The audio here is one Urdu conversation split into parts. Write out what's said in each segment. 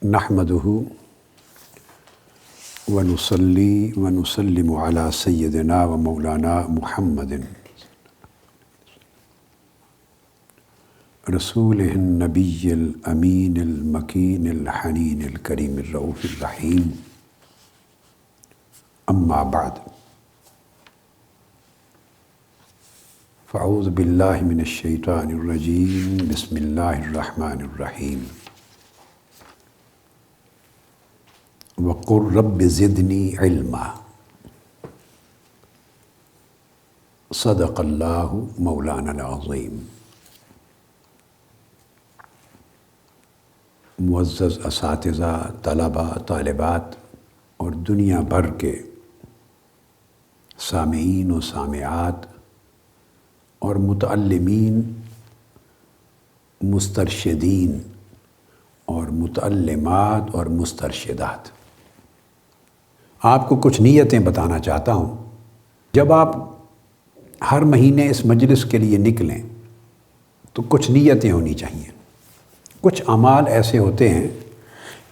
نحمدہ ونصلی ونسلم علی سیدنا و مولانا محمد رسول النبی الامین المکین الحنین الکریم الرؤوف الرحیم اما بعد فاعوذ باللہ من الشیطان الرجیم بسم اللہ الرحمن الرحیم وقل رب زدنی علما صدق اللہ مولانا العظیم۔ معزز اساتذہ، طلباء، طالبات اور دنیا بھر کے سامعین و سامعات اور متعلمین، مسترشدین اور متعلمات اور مسترشدات، آپ کو کچھ نیتیں بتانا چاہتا ہوں۔ جب آپ ہر مہینے اس مجلس کے لیے نکلیں تو کچھ نیتیں ہونی چاہیے۔ کچھ اعمال ایسے ہوتے ہیں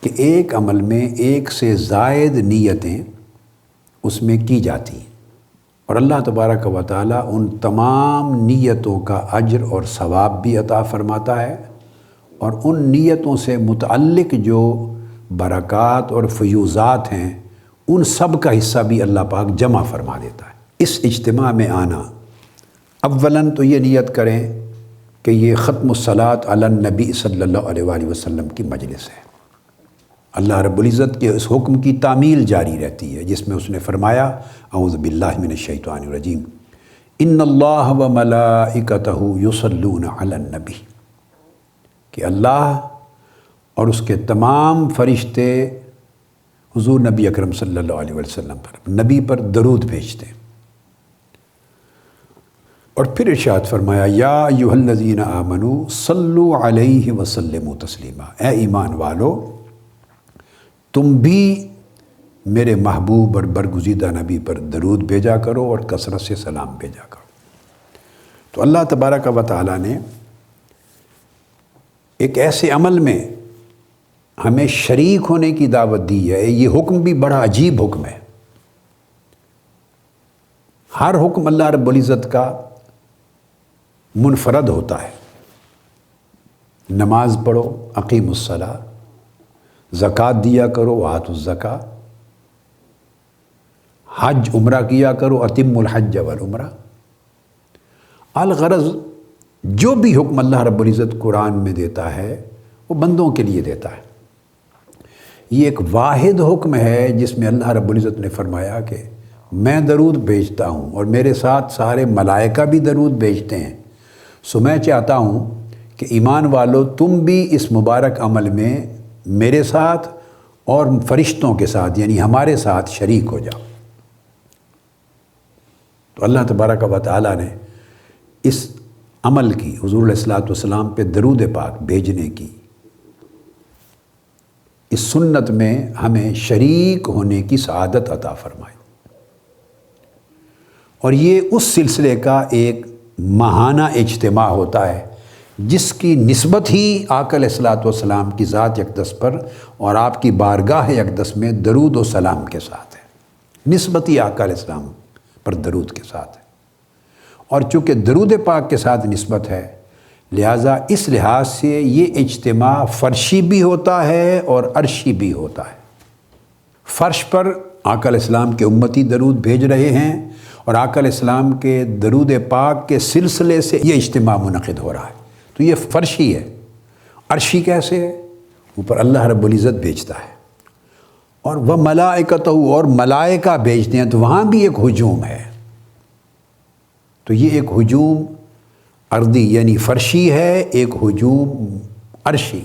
کہ ایک عمل میں ایک سے زائد نیتیں اس میں کی جاتی ہیں، اور اللہ تبارک و تعالیٰ ان تمام نیتوں کا اجر اور ثواب بھی عطا فرماتا ہے، اور ان نیتوں سے متعلق جو برکات اور فیوزات ہیں ان سب کا حصہ بھی اللہ پاک جمع فرما دیتا ہے۔ اس اجتماع میں آنا، اولاً تو یہ نیت کریں کہ یہ ختم الصلاۃ علی النبی صلی اللہ علیہ وآلہ وسلم کی مجلس ہے۔ اللہ رب العزت کے اس حکم کی تعمیل جاری رہتی ہے جس میں اس نے فرمایا، اعوذ باللہ من الشیطان الرجیم، ان اللہ و ملائکتہ یصلون علی النبی، کہ اللہ اور اس کے تمام فرشتے حضور نبی اکرم صلی اللہ علیہ وسلم پر، نبی پر درود بھیجتے ہیں۔ اور پھر ارشاد فرمایا، یا ایھا الذین آمنوا صلوا علیہ وسلموا تسلیما، اے ایمان والو تم بھی میرے محبوب اور برگزیدہ نبی پر درود بھیجا کرو اور کثرت سے سلام بھیجا کرو۔ تو اللہ تبارک و تعالیٰ نے ایک ایسے عمل میں ہمیں شریک ہونے کی دعوت دی ہے۔ یہ حکم بھی بڑا عجیب حکم ہے۔ ہر حکم اللہ رب العزت کا منفرد ہوتا ہے۔ نماز پڑھو، اقیموا الصلاۃ، زکوٰۃ دیا کرو، آتوا الزکوٰۃ، حج عمرہ کیا کرو، اتموا الحج والعمرہ۔ الغرض جو بھی حکم اللہ رب العزت قرآن میں دیتا ہے وہ بندوں کے لیے دیتا ہے۔ یہ ایک واحد حکم ہے جس میں اللہ رب العزت نے فرمایا کہ میں درود بھیجتا ہوں اور میرے ساتھ سارے ملائکہ بھی درود بھیجتے ہیں، سو میں چاہتا ہوں کہ ایمان والو تم بھی اس مبارک عمل میں میرے ساتھ اور فرشتوں کے ساتھ یعنی ہمارے ساتھ شریک ہو جاؤ۔ تو اللہ تبارک و تعالیٰ نے اس عمل کی، حضور علیہ الصلوۃ والسلام پہ درود پاک بھیجنے کی، اس سنت میں ہمیں شریک ہونے کی سعادت عطا فرمائی، اور یہ اس سلسلے کا ایک ماہانہ اجتماع ہوتا ہے جس کی نسبت ہی آقا علیہ الصلوۃ والسلام کی ذات اقدس پر اور آپ کی بارگاہ اقدس میں درود و سلام کے ساتھ ہے۔ نسبت ہی آقا علیہ السلام پر درود کے ساتھ ہے، اور چونکہ درود پاک کے ساتھ نسبت ہے لہٰذا اس لحاظ سے یہ اجتماع فرشی بھی ہوتا ہے اور عرشی بھی ہوتا ہے۔ فرش پر آقا علیہ السلام کے امتی درود بھیج رہے ہیں، اور آقا علیہ السلام کے درود پاک کے سلسلے سے یہ اجتماع منعقد ہو رہا ہے، تو یہ فرشی ہے۔ عرشی کیسے ہے؟ اوپر اللہ رب العزت بھیجتا ہے، اور وہ ملائکتہ، اور ملائکہ بھیجتے ہیں، تو وہاں بھی ایک ہجوم ہے۔ تو یہ ایک ہجوم ارضی یعنی فرشی ہے، ایک ہجوم عرشی۔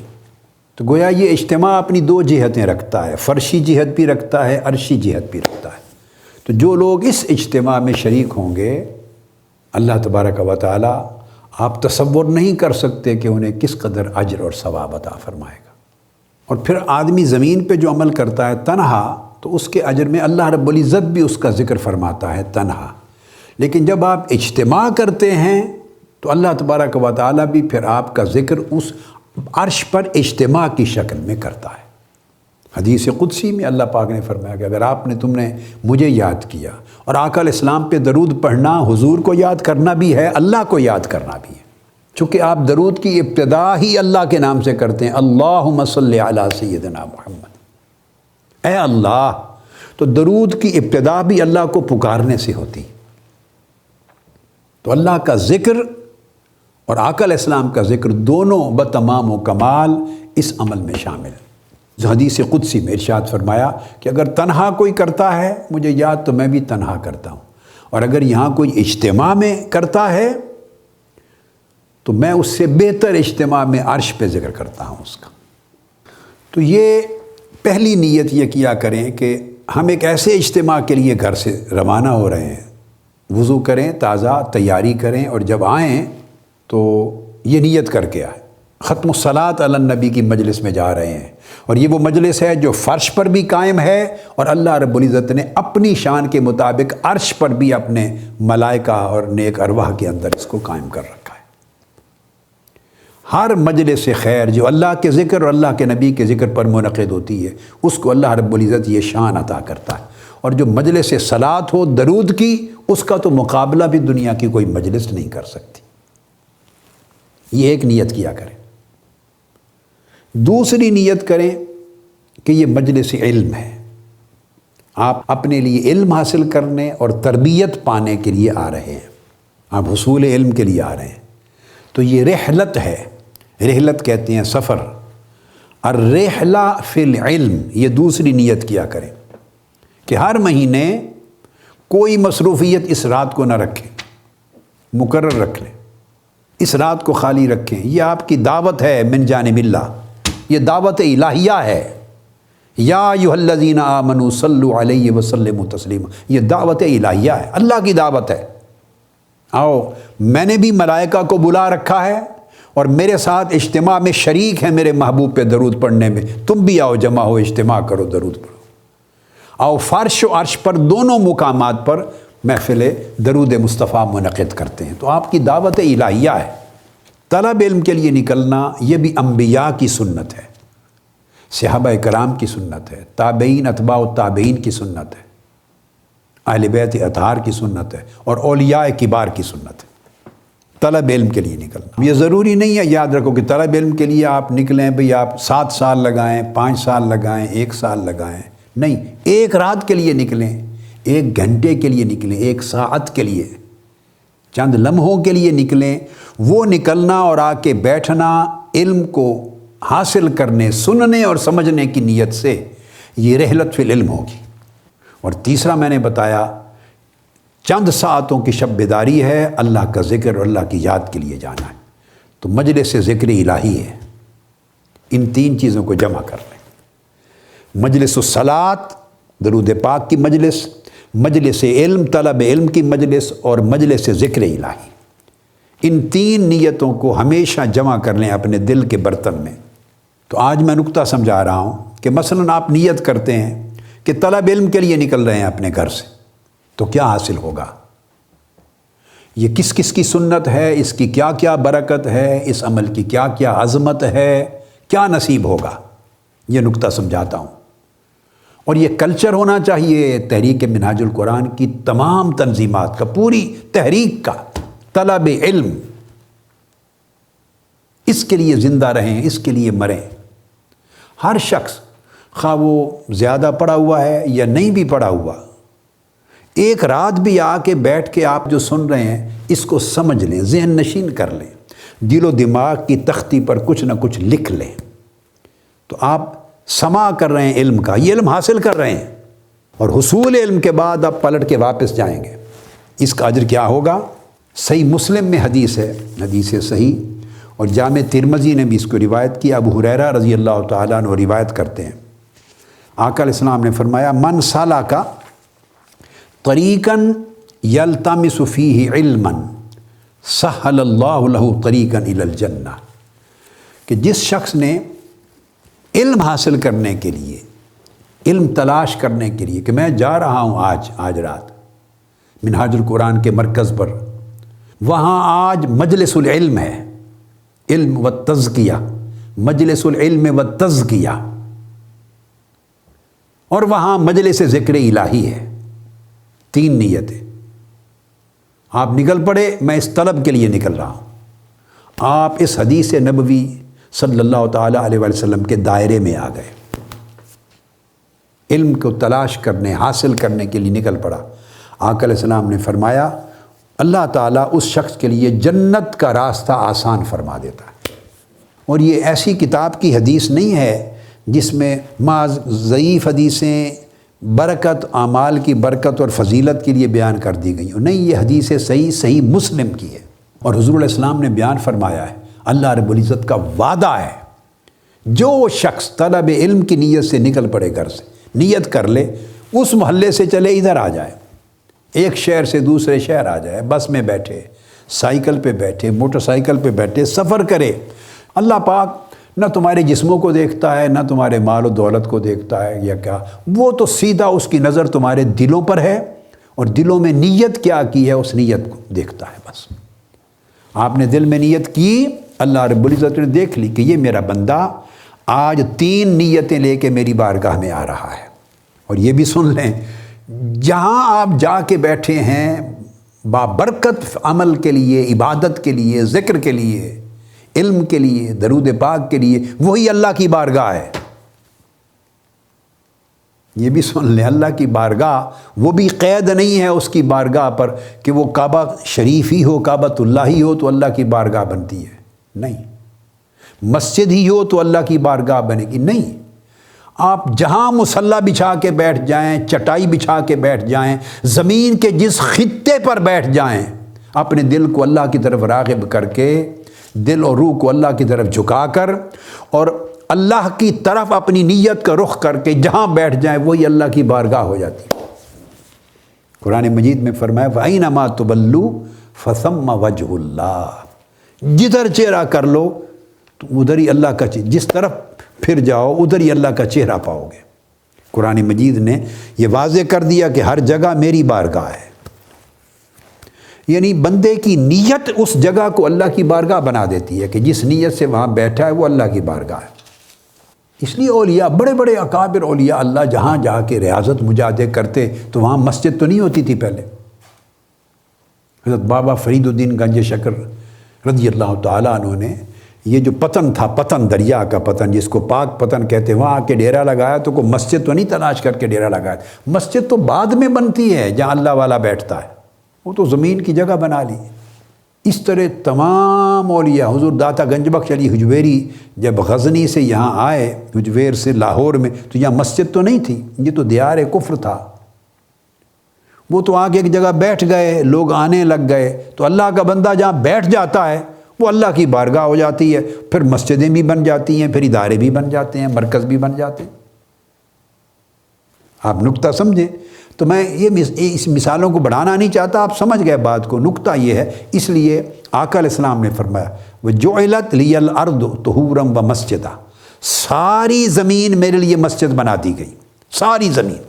تو گویا یہ اجتماع اپنی دو جہتیں رکھتا ہے، فرشی جہت بھی رکھتا ہے، عرشی جہت بھی رکھتا ہے۔ تو جو لوگ اس اجتماع میں شریک ہوں گے، اللہ تبارک و تعالیٰ آپ تصور نہیں کر سکتے کہ انہیں کس قدر اجر اور ثواب عطا فرمائے گا۔ اور پھر آدمی زمین پہ جو عمل کرتا ہے تنہا، تو اس کے اجر میں اللہ رب العزت بھی اس کا ذکر فرماتا ہے تنہا، لیکن جب آپ اجتماع کرتے ہیں تو اللہ تبارک و تعالیٰ بھی پھر آپ کا ذکر اس عرش پر اجتماع کی شکل میں کرتا ہے۔ حدیث قدسی میں اللہ پاک نے فرمایا کہ اگر تم نے مجھے یاد کیا، اور آقا علیہ السلام پہ درود پڑھنا حضور کو یاد کرنا بھی ہے، اللہ کو یاد کرنا بھی ہے، چونکہ آپ درود کی ابتدا ہی اللہ کے نام سے کرتے ہیں، اللہم صلی علی سیدنا محمد، اے اللہ، تو درود کی ابتدا بھی اللہ کو پکارنے سے ہوتی۔ تو اللہ کا ذکر اور آقا علیہ السلام کا ذکر دونوں بتمام و کمال اس عمل میں شامل ہیں۔ جو حدیث قدسی میں ارشاد فرمایا کہ اگر تنہا کوئی کرتا ہے مجھے یاد تو میں بھی تنہا کرتا ہوں، اور اگر یہاں کوئی اجتماع میں کرتا ہے تو میں اس سے بہتر اجتماع میں عرش پہ ذکر کرتا ہوں اس کا۔ تو یہ پہلی نیت یہ کیا کریں کہ ہم ایک ایسے اجتماع کے لیے گھر سے روانہ ہو رہے ہیں، وضو کریں، تازہ تیاری کریں، اور جب آئیں تو یہ نیت کر کے آئیں ختم الصلاۃ علی النبی کی مجلس میں جا رہے ہیں، اور یہ وہ مجلس ہے جو فرش پر بھی قائم ہے، اور اللہ رب العزت نے اپنی شان کے مطابق عرش پر بھی اپنے ملائکہ اور نیک ارواح کے اندر اس کو قائم کر رکھا ہے۔ ہر مجلس خیر جو اللہ کے ذکر اور اللہ کے نبی کے ذکر پر منعقد ہوتی ہے اس کو اللہ رب العزت یہ شان عطا کرتا ہے، اور جو مجلس صلاۃ ہو درود کی، اس کا تو مقابلہ بھی دنیا کی کوئی مجلس نہیں کر سکتی۔ یہ ایک نیت کیا کریں۔ دوسری نیت کریں کہ یہ مجلس علم ہے، آپ اپنے لیے علم حاصل کرنے اور تربیت پانے کے لیے آ رہے ہیں، آپ حصول علم کے لیے آ رہے ہیں، تو یہ رحلت ہے، رحلت کہتے ہیں سفر، الرحلہ فی العلم، یہ دوسری نیت کیا کریں کہ ہر مہینے کوئی مصروفیت اس رات کو نہ رکھیں، مقرر رکھ لیں، اس رات کو خالی رکھیں، یہ آپ کی دعوت ہے من جانب اللہ، یہ دعوت الہیہ ہے، یا ایھا الذین آمنوا صلوا علیہ وسلموا تسلیما، یہ دعوت الہیہ ہے، اللہ کی دعوت ہے۔ آؤ، میں نے بھی ملائکہ کو بلا رکھا ہے اور میرے ساتھ اجتماع میں شریک ہیں میرے محبوب پہ درود پڑھنے میں، تم بھی آؤ، جمع ہو، اجتماع کرو، درود پڑھو۔ آؤ، فرش و عرش پر دونوں مقامات پر محفل درود مصطفیٰ منعقد کرتے ہیں، تو آپ کی دعوت الہیہ ہے۔ طلب علم کے لیے نکلنا یہ بھی انبیاء کی سنت ہے، صحابہ کرام کی سنت ہے، تابعین اتباع التابعین کی سنت ہے، اہل بیت اطہار کی سنت ہے، اور اولیاء کبار کی سنت ہے۔ طلب علم کے لیے نکلنا یہ ضروری نہیں ہے، یاد رکھو کہ طلب علم کے لیے آپ نکلیں بھئی آپ 7 سال لگائیں، 5 سال لگائیں، 1 سال لگائیں، نہیں، ایک رات کے لیے نکلیں، 1 گھنٹے کے لیے نکلیں، 1 ساعت کے لیے، چند لمحوں کے لیے نکلیں، وہ نکلنا اور آ کے بیٹھنا علم کو حاصل کرنے، سننے اور سمجھنے کی نیت سے، یہ رحلت فی العلم ہوگی۔ اور تیسرا میں نے بتایا چند ساعتوں کی شب بیداری ہے، اللہ کا ذکر اور اللہ کی یاد کے لیے جانا ہے، تو مجلس ذکر الہی ہے، ان 3 چیزوں کو جمع کر لیں، مجلس الصلاۃ، درود پاک کی مجلس، مجلس علم، طلب علم کی مجلس، اور مجلس ذکر الہی، ان 3 نیتوں کو ہمیشہ جمع کر لیں اپنے دل کے برتن میں۔ تو آج میں نکتہ سمجھا رہا ہوں کہ مثلاً آپ نیت کرتے ہیں کہ طلب علم کے لیے نکل رہے ہیں اپنے گھر سے، تو کیا حاصل ہوگا، یہ کس کس کی سنت ہے، اس کی کیا کیا برکت ہے، اس عمل کی کیا کیا عظمت ہے، کیا نصیب ہوگا، یہ نکتہ سمجھاتا ہوں۔ اور یہ کلچر ہونا چاہیے تحریک منہاج القرآن کی تمام تنظیمات کا، پوری تحریک کا، طلب علم، اس کے لیے زندہ رہیں، اس کے لیے مریں۔ ہر شخص خواہ وہ زیادہ پڑھا ہوا ہے یا نہیں بھی پڑھا ہوا، ایک رات بھی آ کے بیٹھ کے آپ جو سن رہے ہیں اس کو سمجھ لیں، ذہن نشین کر لیں، دل و دماغ کی تختی پر کچھ نہ کچھ لکھ لیں، تو آپ سماع کر رہے ہیں علم کا، یہ علم حاصل کر رہے ہیں، اور حصول علم کے بعد آپ پلٹ کے واپس جائیں گے، اس کا اجر کیا ہوگا؟ صحیح مسلم میں حدیث ہے، حدیث صحیح، اور جامع ترمذی نے بھی اس کو روایت کی، ابو ہریرہ رضی اللہ تعالیٰ عنہ روایت کرتے ہیں، آقا علیہ السلام نے فرمایا من سلک طریقا یلتمس فیہ علما سہل اللہ لہ طریقا الی الجنہ، کہ جس شخص نے علم حاصل کرنے کے لیے، علم تلاش کرنے کے لیے، کہ میں جا رہا ہوں آج رات منہاج القرآن کے مرکز پر، وہاں آج مجلس العلم ہے، علم و تزکیہ، مجلس العلم و تزکیہ، اور وہاں مجلس ذکر الہی ہے. 3 نیتیں. آپ نکل پڑے، میں اس طلب کے لیے نکل رہا ہوں. آپ اس حدیث نبوی صلی اللہ تعالیٰ علیہ وسلم کے دائرے میں آ گئے. علم کو تلاش کرنے، حاصل کرنے کے لیے نکل پڑا. آقا علیہ السلام نے فرمایا اللہ تعالیٰ اس شخص کے لیے جنت کا راستہ آسان فرما دیتا ہے. اور یہ ایسی کتاب کی حدیث نہیں ہے جس میں بعض ضعیف حدیثیں برکت، اعمال کی برکت اور فضیلت کے لیے بیان کر دی گئی. نہیں، یہ حدیث صحیح مسلم کی ہے. اور حضور علیہ السلام نے بیان فرمایا ہے، اللہ رب العزت کا وعدہ ہے، جو شخص طلب علم کی نیت سے نکل پڑے گھر سے، نیت کر لے، اس محلے سے چلے ادھر آ جائے، ایک شہر سے دوسرے شہر آ جائے، بس میں بیٹھے، سائیکل پہ بیٹھے، موٹر سائیکل پہ بیٹھے، سفر کرے. اللہ پاک نہ تمہارے جسموں کو دیکھتا ہے، نہ تمہارے مال و دولت کو دیکھتا ہے یا کیا، وہ تو سیدھا اس کی نظر تمہارے دلوں پر ہے، اور دلوں میں نیت کیا کی ہے اس نیت کو دیکھتا ہے. بس آپ نے دل میں نیت کی، اللہ رب العزت نے دیکھ لی کہ یہ میرا بندہ آج 3 نیتیں لے کے میری بارگاہ میں آ رہا ہے. اور یہ بھی سن لیں، جہاں آپ جا کے بیٹھے ہیں بابرکت عمل کے لیے، عبادت کے لیے، ذکر کے لیے، علم کے لیے، درود پاک کے لیے، وہی اللہ کی بارگاہ ہے. یہ بھی سن لیں، اللہ کی بارگاہ وہ بھی قید نہیں ہے اس کی بارگاہ پر کہ وہ کعبہ شریف ہی ہو، کعبۃ اللہ ہی ہو تو اللہ کی بارگاہ بنتی ہے. نہیں، مسجد ہی ہو تو اللہ کی بارگاہ بنے گی. نہیں، آپ جہاں مصلی بچھا کے بیٹھ جائیں، چٹائی بچھا کے بیٹھ جائیں، زمین کے جس خطے پر بیٹھ جائیں، اپنے دل کو اللہ کی طرف راغب کر کے، دل اور روح کو اللہ کی طرف جھکا کر اور اللہ کی طرف اپنی نیت کا رخ کر کے جہاں بیٹھ جائیں وہی اللہ کی بارگاہ ہو جاتی ہے. قرآن مجید میں فرمایا فَأَيْنَمَا تُوَلُّوا فَثَمَّ وَجْهُ اللَّهِ. جدھر چہرہ کر لو تو ادھر ہی اللہ کا چہرہ، جس طرف پھر جاؤ ادھر ہی اللہ کا چہرہ پاؤ گے. قرآن مجید نے یہ واضح کر دیا کہ ہر جگہ میری بارگاہ ہے. یعنی بندے کی نیت اس جگہ کو اللہ کی بارگاہ بنا دیتی ہے کہ جس نیت سے وہاں بیٹھا ہے وہ اللہ کی بارگاہ ہے. اس لیے اولیاء، بڑے بڑے اکابر اولیاء اللہ جہاں جا کے ریاضت مجاہدے کرتے تو وہاں مسجد تو نہیں ہوتی تھی پہلے. حضرت بابا فرید الدین گنج شکر رضی اللہ تعالیٰ عنہ نے یہ جو پتن تھا، پتن دریا کا پتن جس کو پاک پتن کہتے ہیں، وہاں آ کے ڈیرا لگایا تو کوئی مسجد تو نہیں تلاش کر کے ڈیرا لگایا. مسجد تو بعد میں بنتی ہے جہاں اللہ والا بیٹھتا ہے، وہ تو زمین کی جگہ بنا لی. اس طرح تمام اولیاء، حضور داتا گنج بخش علی حجویری جب غزنی سے یہاں آئے، حجویر سے لاہور میں، تو یہاں مسجد تو نہیں تھی، یہ تو دیار کفر تھا. وہ تو آ کے ایک جگہ بیٹھ گئے، لوگ آنے لگ گئے، تو اللہ کا بندہ جہاں بیٹھ جاتا ہے وہ اللہ کی بارگاہ ہو جاتی ہے. پھر مسجدیں بھی بن جاتی ہیں، پھر ادارے بھی بن جاتے ہیں، مرکز بھی بن جاتے ہیں. آپ نکتہ سمجھیں. تو میں اس مثالوں کو بڑھانا نہیں چاہتا، آپ سمجھ گئے بات کو. نکتہ یہ ہے، اس لیے آقا علیہ السلام نے فرمایا وَجُعِلَتْ لِيَ الْأَرْضُ طُهُورًا وَمَسْجِدًا. ساری زمین میرے لیے مسجد بنا دی گئی، ساری زمین.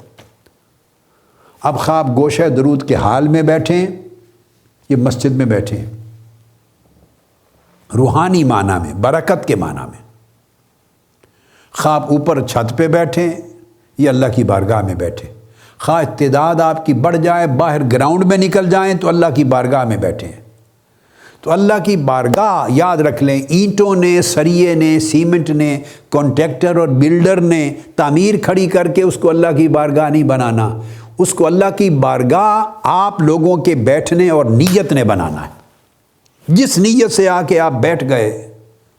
اب خواب گوشہ درود کے حال میں بیٹھیں، یہ مسجد میں بیٹھیں، روحانی معنی میں، برکت کے معنی میں. خواب اوپر چھت پہ بیٹھیں، یہ اللہ کی بارگاہ میں بیٹھیں. خواہ استعداد آپ کی بڑھ جائے، باہر گراؤنڈ میں نکل جائیں تو اللہ کی بارگاہ میں بیٹھیں. تو اللہ کی بارگاہ یاد رکھ لیں، اینٹوں نے، سریے نے، سیمنٹ نے، کانٹریکٹر اور بلڈر نے تعمیر کھڑی کر کے اس کو اللہ کی بارگاہ نہیں بنانا. اس کو اللہ کی بارگاہ آپ لوگوں کے بیٹھنے اور نیت نے بنانا ہے. جس نیت سے آ کے آپ بیٹھ گئے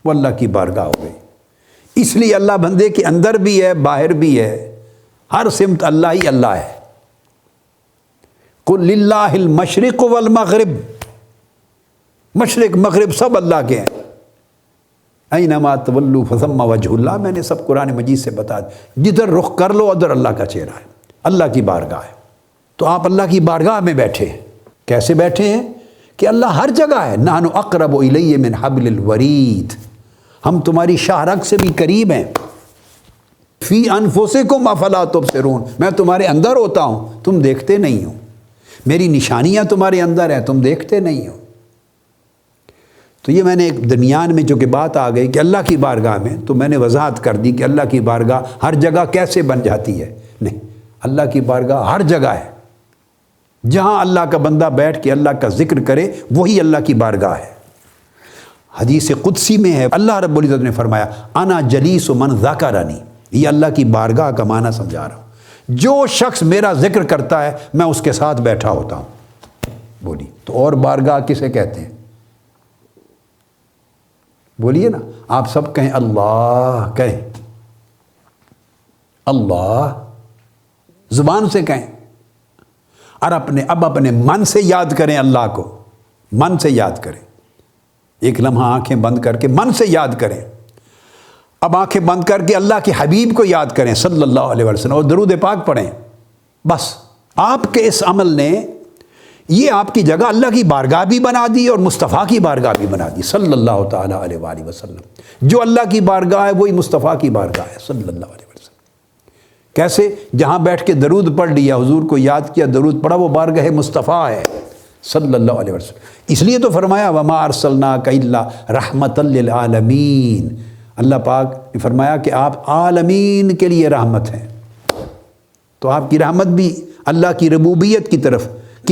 وہ اللہ کی بارگاہ ہو گئی. اس لیے اللہ بندے کے اندر بھی ہے، باہر بھی ہے، ہر سمت اللہ ہی اللہ ہے. قُلْ لِلَّهِ الْمَشْرِقُ وَالْمَغْرِبُ. مشرق مغرب سب اللہ کے ہیں. اَيْنَمَا تُوَلُّوا فَثَمَّ وَجْهُ اللَّهِ. میں نے سب قرآن مجید سے بتا دیا، جدھر رخ کر لو ادھر اللہ کا چہرہ ہے، اللہ کی بارگاہ ہے. تو آپ اللہ کی بارگاہ میں بیٹھے ہیں. کیسے بیٹھے ہیں کہ اللہ ہر جگہ ہے. نحن اقرب الیہ من حبل الورید. ہم تمہاری شاہ رگ سے بھی قریب ہیں. فی انفسکم افلا تبصرون. میں تمہارے اندر ہوتا ہوں، تم دیکھتے نہیں ہو. میری نشانیاں تمہارے اندر ہیں، تم دیکھتے نہیں ہو. تو یہ میں نے ایک درمیان میں جو کہ بات آ گئی کہ اللہ کی بارگاہ میں، تو میں نے وضاحت کر دی کہ اللہ کی بارگاہ ہر جگہ کیسے بن جاتی ہے. نہیں، اللہ کی بارگاہ ہر جگہ ہے، جہاں اللہ کا بندہ بیٹھ کے اللہ کا ذکر کرے وہی اللہ کی بارگاہ ہے۔ حدیث قدسی میں ہے، اللہ رب العزت نے فرمایا انا جلیس من ذکرنی، یہ اللہ کی بارگاہ کا معنی سمجھا رہا ہوں، جو شخص میرا ذکر کرتا ہے میں اس کے ساتھ بیٹھا ہوتا ہوں۔ بولی تو اور بارگاہ کسے کہتے ہیں؟ بولیے نا، آپ سب کہیں اللہ، کہیں اللہ، زبان سے کہیں، اور اب اپنے من سے یاد کریں اللہ کو، من سے یاد کریں، ایک لمحہ آنکھیں بند کر کے من سے یاد کریں۔ اب آنکھیں بند کر کے اللہ کے حبیب کو یاد کریں صلی اللہ علیہ وسلم، اور درود پاک پڑھیں۔ بس آپ کے اس عمل نے یہ آپ کی جگہ اللہ کی بارگاہ بھی بنا دی اور مصطفیٰ کی بارگاہ بھی بنا دی صلی اللہ تعالیٰ علیہ وآلہ وسلم۔ جو اللہ کی بارگاہ ہے وہی مصطفیٰ کی بارگاہ ہے صلی اللہ علیہ وسلم۔ کیسے؟ جہاں بیٹھ کے درود پڑھ لیا، حضور کو یاد کیا، درود پڑھا، وہ بارگاہ مصطفیٰ ہے صلی اللہ علیہ وسلم۔ اس لیے تو فرمایا وما ارسلناک الا رحمۃ للعالمین، اللہ پاک نے فرمایا کہ آپ عالمین کے لیے رحمت ہیں۔ تو آپ کی رحمت بھی اللہ کی ربوبیت کی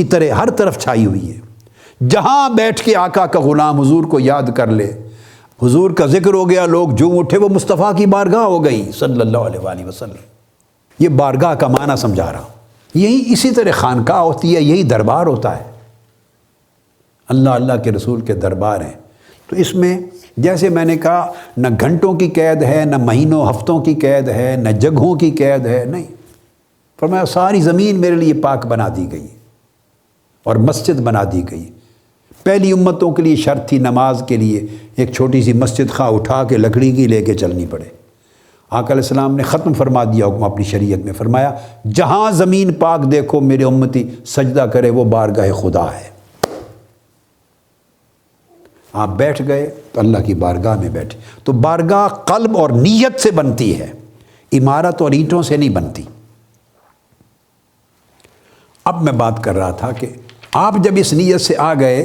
طرح ہر طرف چھائی ہوئی ہے۔ جہاں بیٹھ کے آقا کا غلام حضور کو یاد کر لے، حضور کا ذکر ہو گیا، لوگ جھوم اٹھے، وہ مصطفیٰ کی بارگاہ ہو گئی صلی اللہ علیہ وآلہ وسلم۔ یہ بارگاہ کا معنی سمجھا رہا ہوں۔ یہی اسی طرح خانقاہ ہوتی ہے، یہی دربار ہوتا ہے، اللہ کے رسول کے دربار ہیں۔ تو اس میں جیسے میں نے کہا، نہ گھنٹوں کی قید ہے، نہ مہینوں ہفتوں کی قید ہے، نہ جگہوں کی قید ہے، نہیں، فرمایا ساری زمین میرے لیے پاک بنا دی گئی اور مسجد بنا دی گئی۔ پہلی امتوں کے لیے شرط تھی نماز کے لیے ایک چھوٹی سی مسجد خواہ اٹھا کے لکڑی کی لے کے چلنی پڑے، آقا علیہ السلام نے ختم فرما دیا حکم اپنی شریعت میں، فرمایا جہاں زمین پاک دیکھو میرے امتی سجدہ کرے وہ بارگاہ خدا ہے۔ آپ بیٹھ گئے تو اللہ کی بارگاہ میں بیٹھے۔ تو بارگاہ قلب اور نیت سے بنتی ہے، عمارت اور اینٹوں سے نہیں بنتی۔ اب میں بات کر رہا تھا کہ آپ جب اس نیت سے آ گئے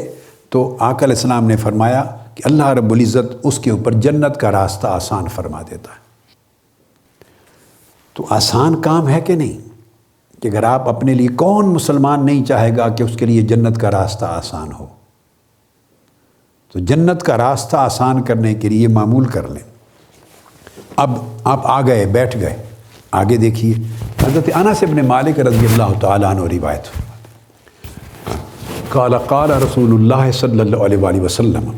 تو آقا علیہ السلام نے فرمایا کہ اللہ رب العزت اس کے اوپر جنت کا راستہ آسان فرما دیتا ہے۔ تو آسان کام ہے کہ نہیں؟ کہ اگر آپ اپنے لیے، کون مسلمان نہیں چاہے گا کہ اس کے لیے جنت کا راستہ آسان ہو؟ تو جنت کا راستہ آسان کرنے کے لیے معمول کر لیں۔ اب آپ آ گئے، بیٹھ گئے، آگے دیکھیے حضرت انس بن مالک رضی اللہ تعالیٰ عنہ روایت، قال قال رسول اللہ صلی اللہ علیہ وآلہ وسلم،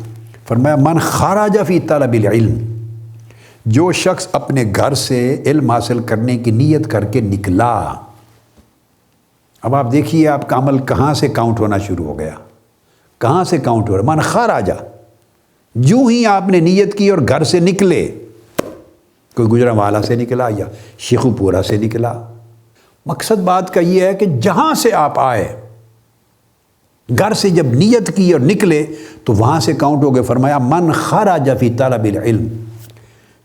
فرمایا من خرج فی طلب العلم، جو شخص اپنے گھر سے علم حاصل کرنے کی نیت کر کے نکلا۔ اب آپ دیکھیے آپ کا عمل کہاں سے کاؤنٹ ہونا شروع ہو گیا، کہاں سے کاؤنٹ ہو رہا؟ من خرج، جو ہی آپ نے نیت کی اور گھر سے نکلے، کوئی گجرانوالہ سے نکلا یا شیخو پورہ سے نکلا، مقصد بات کا یہ ہے کہ جہاں سے آپ آئے، گھر سے جب نیت کی اور نکلے تو وہاں سے کاؤنٹ ہو گئے۔ فرمایا من خرج فی طلب العلم،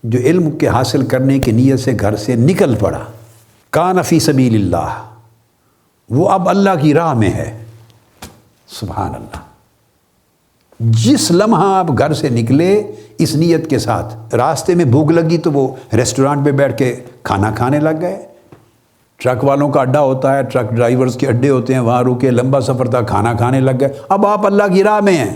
جو علم کے حاصل کرنے کی نیت سے گھر سے نکل پڑا، کان فی سبیل اللہ، وہ اب اللہ کی راہ میں ہے۔ سبحان اللہ، جس لمحہ آپ گھر سے نکلے اس نیت کے ساتھ، راستے میں بھوک لگی تو وہ ریسٹورانٹ پہ بیٹھ کے کھانا کھانے لگ گئے، ٹرک والوں کا اڈا ہوتا ہے، ٹرک ڈرائیورز کے اڈے ہوتے ہیں، وہاں رکے، لمبا سفر تھا، کھانا کھانے لگ گئے۔ اب آپ اللہ کی راہ میں ہیں،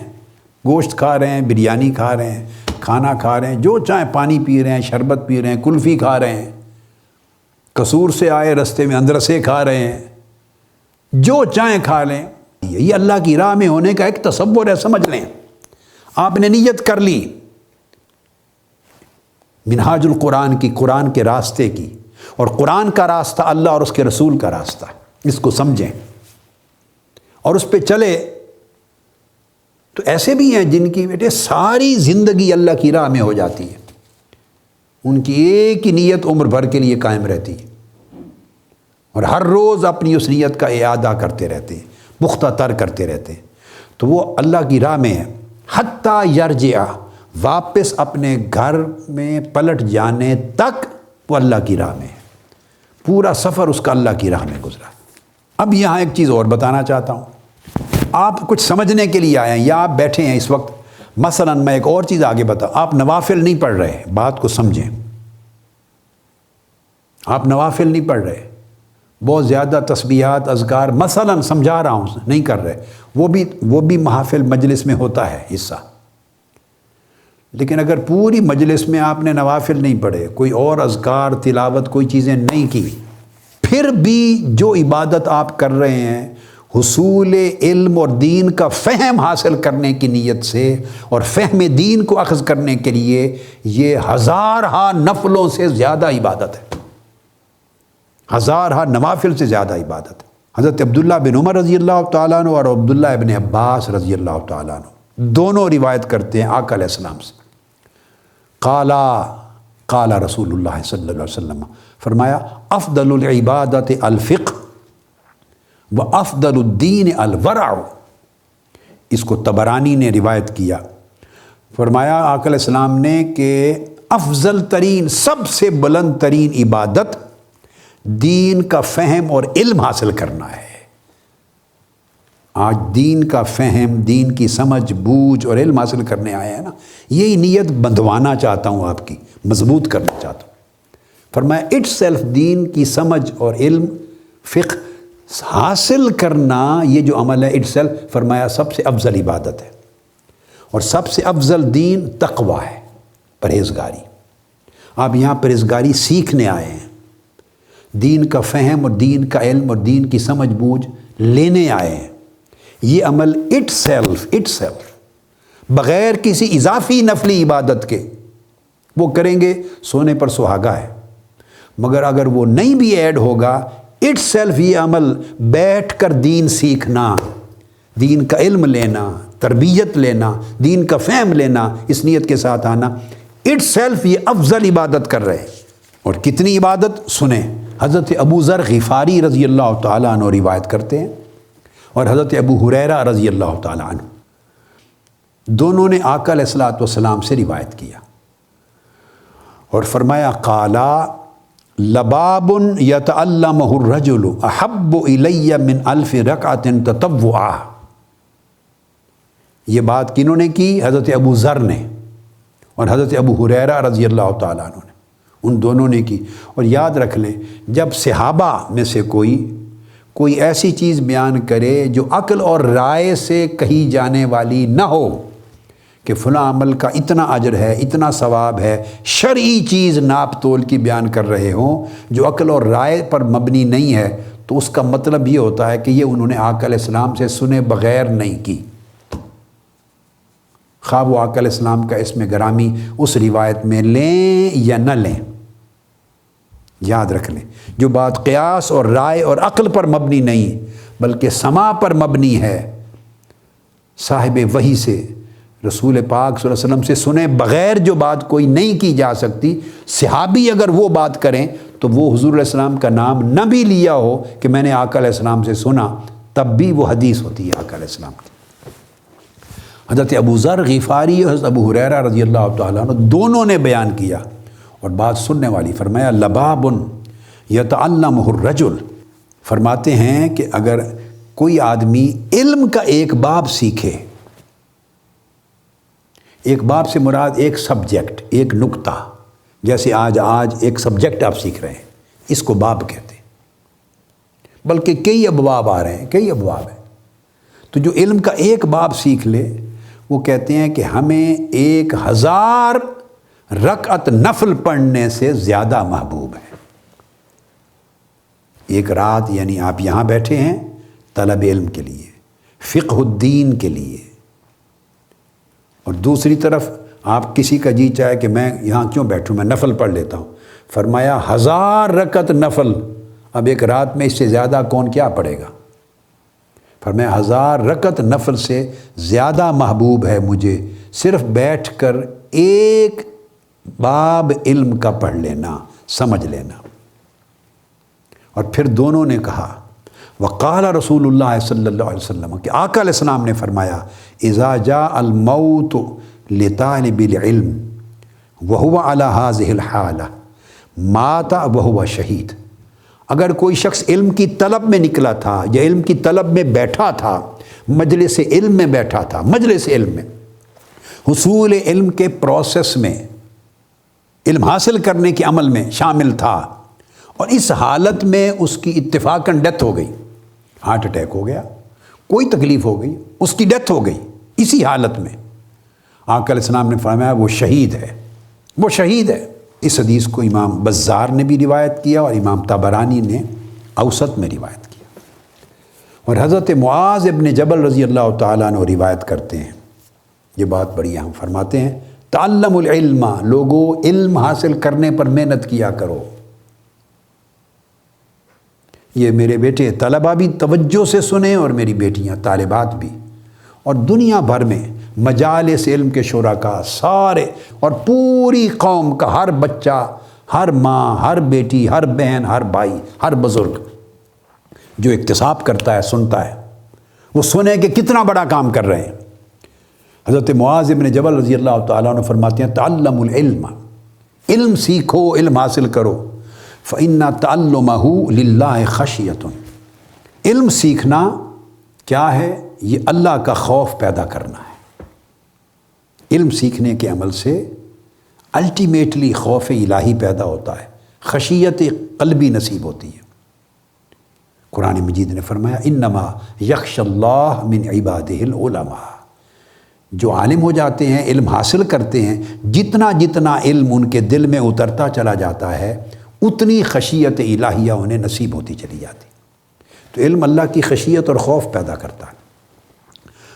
گوشت کھا رہے ہیں، بریانی کھا رہے ہیں، کھانا کھا رہے ہیں، جو چاہیں، پانی پی رہے ہیں، شربت پی رہے ہیں، کلفی کھا رہے ہیں، قصور سے آئے رستے میں اندرسے کھا رہے ہیں، جو چاہیں کھا لیں۔ یہ اللہ کی راہ میں ہونے کا ایک تصور ہے، سمجھ لیں۔ آپ نے نیت کر لی منہاج القرآن کی، قرآن کے راستے کی، اور قرآن کا راستہ اللہ اور اس کے رسول کا راستہ، اس کو سمجھیں اور اس پہ چلے۔ تو ایسے بھی ہیں جن کی بیٹے ساری زندگی اللہ کی راہ میں ہو جاتی ہے، ان کی ایک ہی نیت عمر بھر کے لیے قائم رہتی ہے، اور ہر روز اپنی اس نیت کا اعادہ کرتے رہتے ہیں، پختہ تر کرتے رہتے ہیں، تو وہ اللہ کی راہ میں ہے۔ حتیٰ یرجع، واپس اپنے گھر میں پلٹ جانے تک وہ اللہ کی راہ میں ہے، پورا سفر اس کا اللہ کی راہ میں گزرا۔ اب یہاں ایک چیز اور بتانا چاہتا ہوں، آپ کچھ سمجھنے کے لیے آئے ہیں یا آپ بیٹھے ہیں اس وقت، مثلا میں ایک اور چیز آگے بتا، آپ نوافل نہیں پڑھ رہے، بات کو سمجھیں، آپ نوافل نہیں پڑھ رہے، بہت زیادہ تسبیحات اذکار مثلا سمجھا رہا ہوں نہیں کر رہے، وہ بھی محافل مجلس میں ہوتا ہے حصہ، لیکن اگر پوری مجلس میں آپ نے نوافل نہیں پڑھے، کوئی اور اذکار تلاوت کوئی چیزیں نہیں کی، پھر بھی جو عبادت آپ کر رہے ہیں حصول علم اور دین کا فہم حاصل کرنے کی نیت سے اور فہم دین کو اخذ کرنے کے لیے، یہ ہزارہا نفلوں سے زیادہ عبادت ہے، ہزارہا نوافل سے زیادہ عبادت ہے۔ حضرت عبداللہ بن عمر رضی اللہ تعالیٰ عنہ اور عبداللہ ابن عباس رضی اللہ تعالیٰ عنہ دونوں روایت کرتے ہیں آقا علیہ السلام سے، قال رسول اللہ صلی اللہ علیہ وسلم، فرمایا افضل العبادت الفقہ و افضل الدین الورع۔ اس کو طبرانی نے روایت کیا، فرمایا آقا علیہ السلام نے کہ افضل ترین، سب سے بلند ترین عبادت دین کا فہم اور علم حاصل کرنا ہے۔ آج دین کا فہم، دین کی سمجھ بوجھ اور علم حاصل کرنے آئے ہیں نا، یہی نیت بندھوانا چاہتا ہوں، آپ کی مضبوط کرنا چاہتا ہوں۔ فرمایا اٹ سیلف، دین کی سمجھ اور علم فقہ حاصل کرنا، یہ جو عمل ہے اٹ سیلف، فرمایا سب سے افضل عبادت ہے، اور سب سے افضل دین تقوی ہے، پرہیزگاری۔ آپ یہاں پرہیزگاری سیکھنے آئے ہیں، دین کا فہم اور دین کا علم اور دین کی سمجھ بوجھ لینے آئے ہیں۔ یہ عمل اٹ سیلف بغیر کسی اضافی نفلی عبادت کے وہ کریں گے، سونے پر سہاگا ہے، مگر اگر وہ نہیں بھی ایڈ ہوگا، اٹ سیلف یہ عمل بیٹھ کر دین سیکھنا، دین کا علم لینا، تربیت لینا، دین کا فہم لینا، اس نیت کے ساتھ آنا، اٹ سیلف یہ افضل عبادت کر رہے ہیں۔ اور کتنی عبادت سنیں، حضرت ابو ذر غفاری رضی اللہ تعالیٰ عنہ روایت کرتے ہیں، اور حضرت ابو ہریرہ رضی اللہ تعالیٰ عنہ، دونوں نے آقا علیہ الصلوۃ والسلام سے روایت کیا اور فرمایا قالا لباب یتعلمہ الرجل احب الی من 1000 رکعۃ تطوعا۔ یہ بات کنہوں نے کی؟ حضرت ابو ذر نے اور حضرت ابو ہریرہ رضی اللہ تعالیٰ عنہ نے، ان دونوں نے کی۔ اور یاد رکھ لیں، جب صحابہ میں سے کوئی ایسی چیز بیان کرے جو عقل اور رائے سے کہی جانے والی نہ ہو کہ فلاں عمل کا اتنا اجر ہے، اتنا ثواب ہے، شرعی چیز ناپ تول کی بیان کر رہے ہوں جو عقل اور رائے پر مبنی نہیں ہے، تو اس کا مطلب یہ ہوتا ہے کہ یہ انہوں نے آقا علیہ السلام سے سنے بغیر نہیں کی، خواہ وہ آقا علیہ السلام کا اسم گرامی اس روایت میں لیں یا نہ لیں۔ یاد رکھ لیں، جو بات قیاس اور رائے اور عقل پر مبنی نہیں بلکہ سماع پر مبنی ہے، صاحب وحی سے، رسول پاک صلی اللہ علیہ وسلم سے سنے بغیر جو بات کوئی نہیں کی جا سکتی، صحابی اگر وہ بات کریں تو وہ حضور علیہ السلام کا نام نہ بھی لیا ہو کہ میں نے آقا علیہ السلام سے سنا، تب بھی وہ حدیث ہوتی ہے آقا علیہ السلام کی۔ حضرت ابو ذر غفاری اور حضرت ابو ہریرہ رضی اللہ تعالیٰ عنہ دونوں نے بیان کیا، اور بات سننے والی، فرمایا لباب یتعلمہ الرجل، فرماتے ہیں کہ اگر کوئی آدمی علم کا ایک باب سیکھے، ایک باب سے مراد ایک سبجیکٹ، ایک نکتہ، جیسے آج ایک سبجیکٹ آپ سیکھ رہے ہیں، اس کو باب کہتے ہیں، بلکہ کئی ابواب آ رہے ہیں، کئی ابواب ہیں، تو جو علم کا ایک باب سیکھ لے وہ کہتے ہیں کہ ہمیں 1000 رکعت نفل پڑھنے سے زیادہ محبوب ہے۔ ایک رات، یعنی آپ یہاں بیٹھے ہیں طلب علم کے لیے، فقہ الدین کے لیے، اور دوسری طرف آپ کسی کا جی چاہے کہ میں یہاں کیوں بیٹھوں، میں نفل پڑھ لیتا ہوں، فرمایا 1000 رکعت نفل، اب ایک رات میں اس سے زیادہ کون کیا پڑھے گا؟ فرمایا 1000 رکعت نفل سے زیادہ محبوب ہے مجھے صرف بیٹھ کر ایک باب علم کا پڑھ لینا، سمجھ لینا۔ اور پھر دونوں نے کہا وقال رسول اللہ صلی اللہ علیہ وسلم، کہ آقا علیہ السلام نے فرمایا اذا جاء الموت لطالب العلم وهو على هذه الحالة مات وهو شہید۔ اگر کوئی شخص علم کی طلب میں نکلا تھا یا علم کی طلب میں بیٹھا تھا، مجلس علم میں بیٹھا تھا، مجلس علم میں، حصول علم کے پروسیس میں، علم حاصل کرنے کے عمل میں شامل تھا، اور اس حالت میں اس کی اتفاقاً ڈیتھ ہو گئی، ہارٹ اٹیک ہو گیا، کوئی تکلیف ہو گئی، اس کی ڈیتھ ہو گئی اسی حالت میں، آقا علیہ السلام نے فرمایا وہ شہید ہے، وہ شہید ہے۔ اس حدیث کو امام بزار نے بھی روایت کیا اور امام طبرانی نے اوسط میں روایت کیا۔ اور حضرت معاذ ابن جبل رضی اللہ تعالیٰ عنہ روایت کرتے ہیں، یہ بات بڑی اہم، فرماتے ہیں تعلم العلم، لوگو علم حاصل کرنے پر محنت کیا کرو۔ یہ میرے بیٹے طلبہ بھی توجہ سے سنیں اور میری بیٹیاں طالبات بھی، اور دنیا بھر میں مجالس علم کے شرکاء سارے اور پوری قوم کا ہر بچہ، ہر ماں، ہر بیٹی، ہر بہن، ہر بھائی، ہر بزرگ جو اکتساب کرتا ہے، سنتا ہے، وہ سنے کہ کتنا بڑا کام کر رہے ہیں۔ حضرت معاذ ابن جبل رضی اللہ تعالیٰ عنہ فرماتے ہیں تعلم العلم، علم سیکھو، علم حاصل کرو، فَإِنَّ تَعَلُّمَهُ لِلَّهِ خَشْيَةٌ، علم سیکھنا کیا ہے؟ یہ اللہ کا خوف پیدا کرنا ہے۔ علم سیکھنے کے عمل سے الٹیمیٹلی خوف الہی پیدا ہوتا ہے، خشیت قلبی نصیب ہوتی ہے۔ قرآن مجید نے فرمایا انما یخشی اللہ من عبادہ العلماء، جو عالم ہو جاتے ہیں، علم حاصل کرتے ہیں، جتنا جتنا علم ان کے دل میں اترتا چلا جاتا ہے اتنی خشیت الہیہ انہیں نصیب ہوتی چلی جاتی۔ تو علم اللہ کی خشیت اور خوف پیدا کرتا ہے۔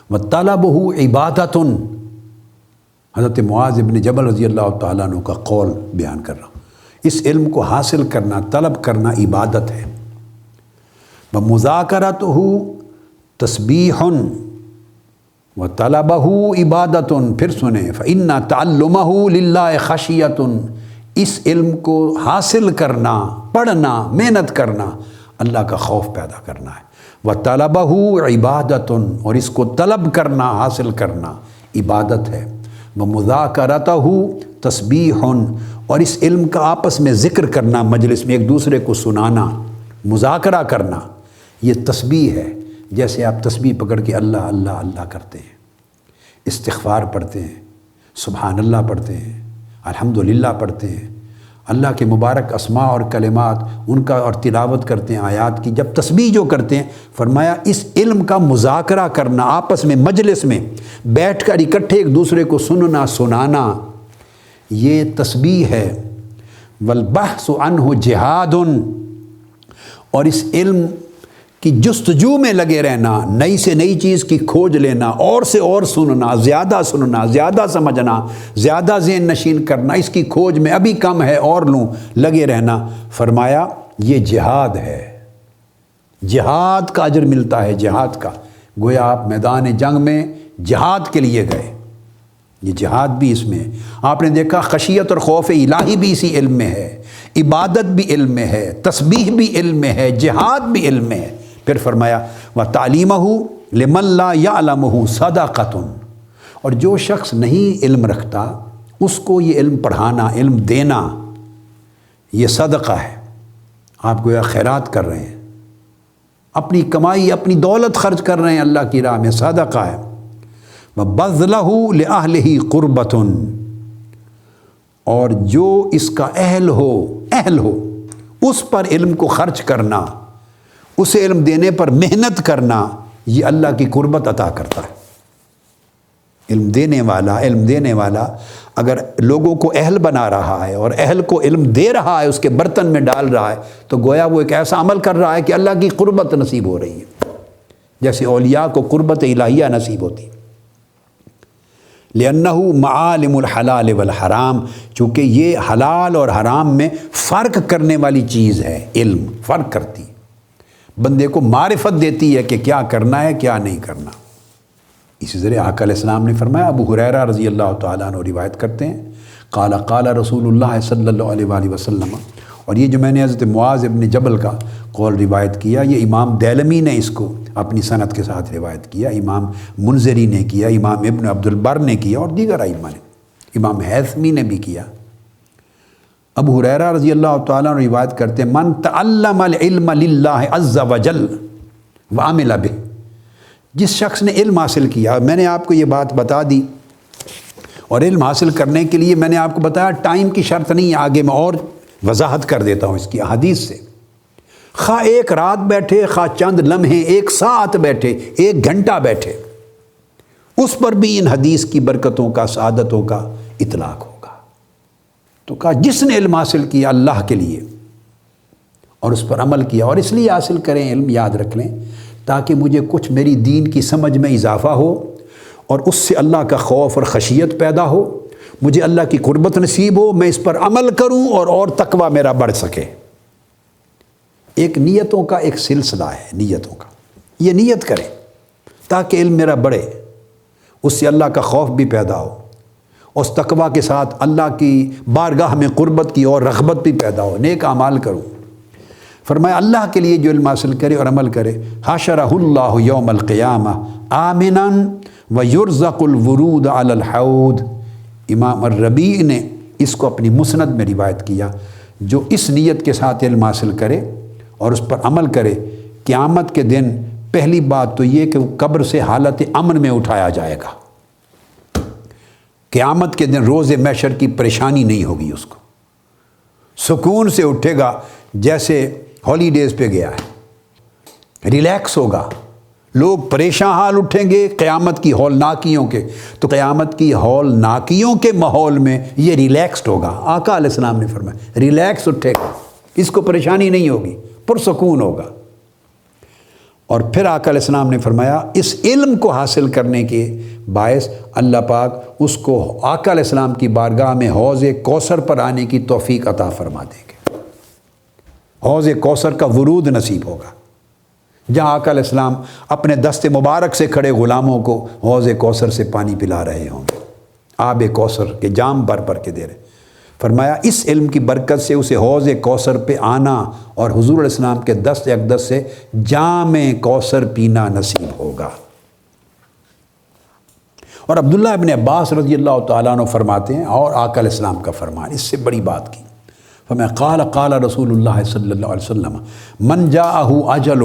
وَطَلَبُهُ عِبَادَةٌ، حضرت معاذ ابن جبل رضی اللہ تعالیٰ عنہ کا قول بیان کر رہا ہوں، اس علم کو حاصل کرنا، طلب کرنا عبادت ہے۔ وَمُذَاكَرَتُهُ تَسْبِيحٌ وَطَلَبَهُ عِبَادَةٌ، پھر سنیں فَإِنَّ تَعَلُّمَهُ لِلَّهِ خَشِيَةٌ، اس علم کو حاصل کرنا، پڑھنا، محنت کرنا اللہ کا خوف پیدا کرنا ہے۔ وَطَلَبَهُ عِبَادَةٌ، اور اس کو طلب کرنا، حاصل کرنا عبادت ہے۔ وَمُذَاكَرَتُهُ تَسْبِيحٌ، اور اس علم کا آپس میں ذکر کرنا، مجلس میں ایک دوسرے کو سنانا، مذاکرہ کرنا، یہ تسبیح ہے۔ جیسے آپ تسبیح پکڑ کے اللہ اللہ اللہ کرتے ہیں، استغفار پڑھتے ہیں، سبحان اللہ پڑھتے ہیں، الحمدللہ پڑھتے ہیں، اللہ کے مبارک اسماء اور کلمات ان کا اور تلاوت کرتے ہیں آیات کی، جب تسبیح جو کرتے ہیں، فرمایا اس علم کا مذاکرہ کرنا، آپس میں مجلس میں بیٹھ کر اکٹھے ایک دوسرے کو سننا سنانا، یہ تسبیح ہے۔ والبحث عنہ جہاد، اور اس علم کی جستجو میں لگے رہنا، نئی سے نئی چیز کی کھوج لینا، اور سے اور سننا، زیادہ سمجھنا، زیادہ ذہن نشین کرنا، اس کی کھوج میں ابھی کم ہے اور لوں، لگے رہنا، فرمایا یہ جہاد ہے، جہاد کا اجر ملتا ہے، جہاد کا، گویا آپ میدان جنگ میں جہاد کے لیے گئے، یہ جہاد بھی اس میں ہے۔ آپ نے دیکھا خشیت اور خوف الہی بھی اسی علم میں ہے، عبادت بھی علم میں ہے، تسبیح بھی علم میں ہے، جہاد بھی علم میں ہے۔ پھر فرمایا وَتَعْلِيمَهُ لِمَنْ لَا يَعْلَمُهُ صَدَقَةٌ، اور جو شخص نہیں علم رکھتا اس کو یہ علم پڑھانا، علم دینا، یہ صدقہ ہے۔ آپ گویا خیرات کر رہے ہیں، اپنی کمائی، اپنی دولت خرچ کر رہے ہیں اللہ کی راہ میں، صدقہ ہے۔ وَبَذْلَهُ لِأَهْلِهِ قُرْبَةٌ، اور جو اس کا اہل ہو اس پر علم کو خرچ کرنا، اسے علم دینے پر محنت کرنا، یہ اللہ کی قربت عطا کرتا ہے۔ علم دینے والا اگر لوگوں کو اہل بنا رہا ہے اور اہل کو علم دے رہا ہے، اس کے برتن میں ڈال رہا ہے، تو گویا وہ ایک ایسا عمل کر رہا ہے کہ اللہ کی قربت نصیب ہو رہی ہے، جیسے اولیاء کو قربت الہیہ نصیب ہوتی ہے۔ لِأَنَّهُ مَعَالِمُ الْحَلَالِ وَالْحَرَامِ، چونکہ یہ حلال اور حرام میں فرق کرنے والی چیز ہے، علم فرق کرتی ہے، بندے کو معرفت دیتی ہے کہ کیا کرنا ہے کیا نہیں کرنا۔ اسی طرح آقا علیہ السلام نے فرمایا، ابو ہریرہ رضی اللہ تعالیٰ عنہ روایت کرتے ہیں، قال قال رسول اللہ صلی اللہ علیہ وآلہ وسلم، اور یہ جو میں نے حضرت معاذ ابن جبل کا قول روایت کیا، یہ امام دیلمی نے اس کو اپنی سند کے ساتھ روایت کیا، امام منذری نے کیا، امام ابن عبد البر نے کیا، اور دیگر ائمہ نے، امام حیثمی نے بھی کیا۔ ابو ہریرہ رضی اللہ تعالیٰ عنہ روایت کرتے ہیں، من تعلم العلم للہ عز وجل وعمل بہ، جس شخص نے علم حاصل کیا، میں نے آپ کو یہ بات بتا دی، اور علم حاصل کرنے کے لیے میں نے آپ کو بتایا ٹائم کی شرط نہیں ہے، آگے میں اور وضاحت کر دیتا ہوں اس کی احادیث سے۔ خواہ ایک رات بیٹھے، خواہ چند لمحے، ایک ساعت بیٹھے، ایک گھنٹہ بیٹھے، اس پر بھی ان حدیث کی برکتوں کا، سعادتوں کا اطلاق ہوگا۔ تو کہا جس نے علم حاصل کیا اللہ کے لیے اور اس پر عمل کیا، اور اس لیے حاصل کریں علم، یاد رکھ لیں تاکہ مجھے کچھ میری دین کی سمجھ میں اضافہ ہو اور اس سے اللہ کا خوف اور خشیت پیدا ہو، مجھے اللہ کی قربت نصیب ہو، میں اس پر عمل کروں اور تقوی میرا بڑھ سکے۔ ایک نیتوں کا ایک سلسلہ ہے، نیتوں کا، یہ نیت کریں تاکہ علم میرا بڑھے، اس سے اللہ کا خوف بھی پیدا ہو، اس تقوی کے ساتھ اللہ کی بارگاہ میں قربت کی اور رغبت بھی پیدا ہو، نیک اعمال کروں۔ فرمایا اللہ کے لیے جو علم حاصل کرے اور عمل کرے، حشرہ اللہ یوم القیامہ آمنا ویرزق الورود علی الحوض۔ امام الربیع نے اس کو اپنی مسند میں روایت کیا، جو اس نیت کے ساتھ علم حاصل کرے اور اس پر عمل کرے، قیامت کے دن پہلی بات تو یہ کہ وہ قبر سے حالت امن میں اٹھایا جائے گا۔ قیامت کے دن روز محشر کی پریشانی نہیں ہوگی، اس کو سکون سے اٹھے گا جیسے ہالیڈیز پہ گیا ہے، ریلیکس ہوگا۔ لوگ پریشان حال اٹھیں گے قیامت کی ہولناکیوں کے، تو قیامت کی ہولناکیوں کے ماحول میں یہ ریلیکسڈ ہوگا۔ آقا علیہ السلام نے فرمایا ریلیکس اٹھے گا، اس کو پریشانی نہیں ہوگی، پرسکون ہوگا۔ اور پھر آقا علیہ السلام نے فرمایا اس علم کو حاصل کرنے کے باعث اللہ پاک اس کو آقا علیہ السلام کی بارگاہ میں حوض کوثر پر آنے کی توفیق عطا فرما دیں گے۔ حوض کوثر کا ورود نصیب ہوگا، جہاں آقا علیہ السلام اپنے دست مبارک سے کھڑے غلاموں کو حوض کوثر سے پانی پلا رہے ہوں گے، آب کوثر کے جام بھر بھر کے دے رہے۔ فرمایا اس علم کی برکت سے اسے حوض کوثر پہ آنا اور حضور علیہ السلام کے دست اقدس سے جام کوثر پینا نصیب ہوگا۔ اور عبداللہ ابن عباس رضی اللہ تعالیٰ عنہ فرماتے ہیں، اور آقا علیہ السلام کا فرمان اس سے بڑی بات کی، فرمایا قال رسول اللہ صلی اللہ علیہ وسلم من جاءہ اجلہ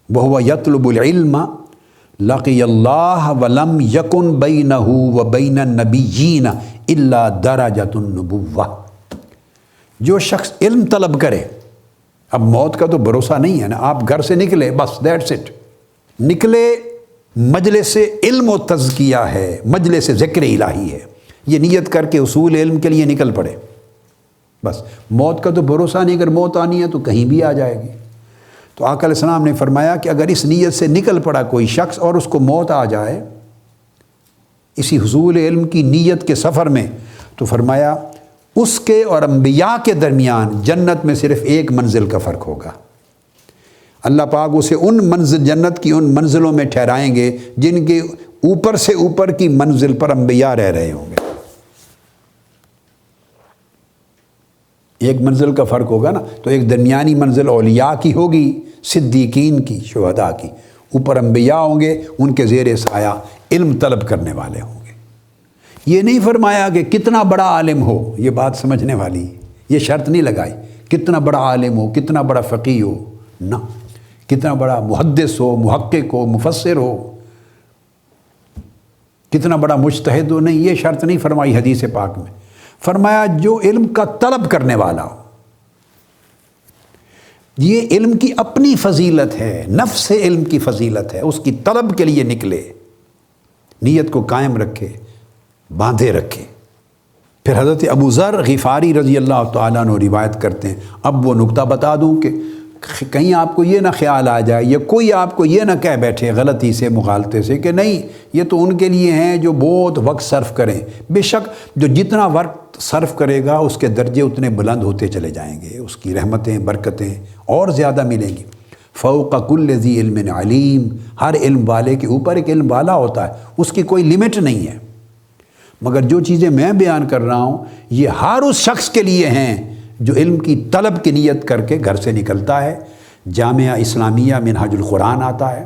وہو یطلب العلم لقی اللہ ولم یکن بینہ وبین النبیین الا درجۃ النبوہ۔ جو شخص علم طلب کرے، اب موت کا تو بھروسہ نہیں ہے نا، آپ گھر سے نکلے بس دیٹس اٹ، نکلے مجلس علم و تزکیہ ہے، مجلس ذکر الہی ہے، یہ نیت کر کے اصول علم کے لیے نکل پڑے، بس موت کا تو بھروسہ نہیں، اگر موت آنی ہے تو کہیں بھی آ جائے گی۔ تو آقا علیہ السلام نے فرمایا کہ اگر اس نیت سے نکل پڑا کوئی شخص اور اس کو موت آ جائے اسی حصول علم کی نیت کے سفر میں، تو فرمایا اس کے اور انبیاء کے درمیان جنت میں صرف ایک منزل کا فرق ہوگا۔ اللہ پاک اسے ان منزل، جنت کی ان منزلوں میں ٹھہرائیں گے جن کے اوپر سے اوپر کی منزل پر انبیاء رہ رہے ہوں گے۔ ایک منزل کا فرق ہوگا نا، تو ایک درمیانی منزل اولیاء کی ہوگی، صدیقین کی، شہداء کی، اوپر انبیاء ہوں گے، ان کے زیر سایہ علم طلب کرنے والے ہوں گے۔ یہ نہیں فرمایا کہ کتنا بڑا عالم ہو، یہ بات سمجھنے والی، یہ شرط نہیں لگائی کتنا بڑا عالم ہو، کتنا بڑا فقیہ ہو، نہ، کتنا بڑا محدث ہو، محقق ہو، مفسر ہو، کتنا بڑا مجتہد ہو، نہیں، یہ شرط نہیں فرمائی حدیث پاک میں۔ فرمایا جو علم کا طلب کرنے والا ہو، یہ علم کی اپنی فضیلت ہے، نفس علم کی فضیلت ہے، اس کی طلب کے لیے نکلے، نیت کو قائم رکھے، باندھے رکھے۔ پھر حضرت ابو ذر غفاری رضی اللہ تعالیٰ عنہ روایت کرتے ہیں، اب وہ نکتہ بتا دوں کہ کہیں آپ کو یہ نہ خیال آ جائے یا کوئی آپ کو یہ نہ کہہ بیٹھے غلطی سے، مغالطے سے، کہ نہیں یہ تو ان کے لیے ہیں جو بہت وقت صرف کریں۔ بے شک جو جتنا وقت صرف کرے گا اس کے درجے اتنے بلند ہوتے چلے جائیں گے، اس کی رحمتیں، برکتیں اور زیادہ ملیں گی۔ فوق کل ذی علم علیم، ہر علم والے کے اوپر ایک علم والا ہوتا ہے، اس کی کوئی لمٹ نہیں ہے۔ مگر جو چیزیں میں بیان کر رہا ہوں یہ ہر اس شخص کے لیے ہیں جو علم کی طلب کی نیت کر کے گھر سے نکلتا ہے، جامعہ اسلامیہ منہاج القرآن آتا ہے،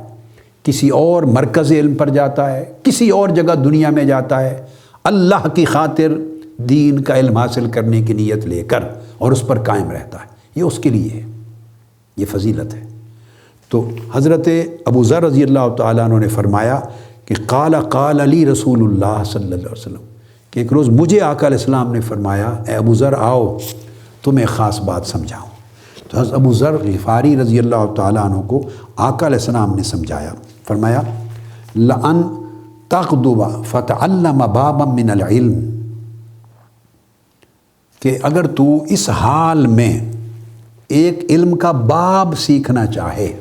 کسی اور مرکز علم پر جاتا ہے، کسی اور جگہ دنیا میں جاتا ہے، اللہ کی خاطر دین کا علم حاصل کرنے کی نیت لے کر اور اس پر قائم رہتا ہے، یہ اس کے لیے ہے، یہ فضیلت ہے۔ تو حضرت ابو ذر رضی اللہ تعالیٰ عنہ نے فرمایا کہ قال علی رسول اللہ صلی اللہ علیہ وسلم، کہ ایک روز مجھے آقا علیہ السلام نے فرمایا، اے ابو ذر آؤ تمہیں خاص بات سمجھاؤں۔ تو حضرت ابو ذر غفاری رضی اللہ تعالیٰ عنہ کو آقا علیہ السلام نے سمجھایا، فرمایا لَأَن تَغْدُوَ فَتَعَلَّمَ بَابًا مِّنَ الْعِلْمِ، کہ اگر تو اس حال میں ایک علم کا باب سیکھنا چاہے،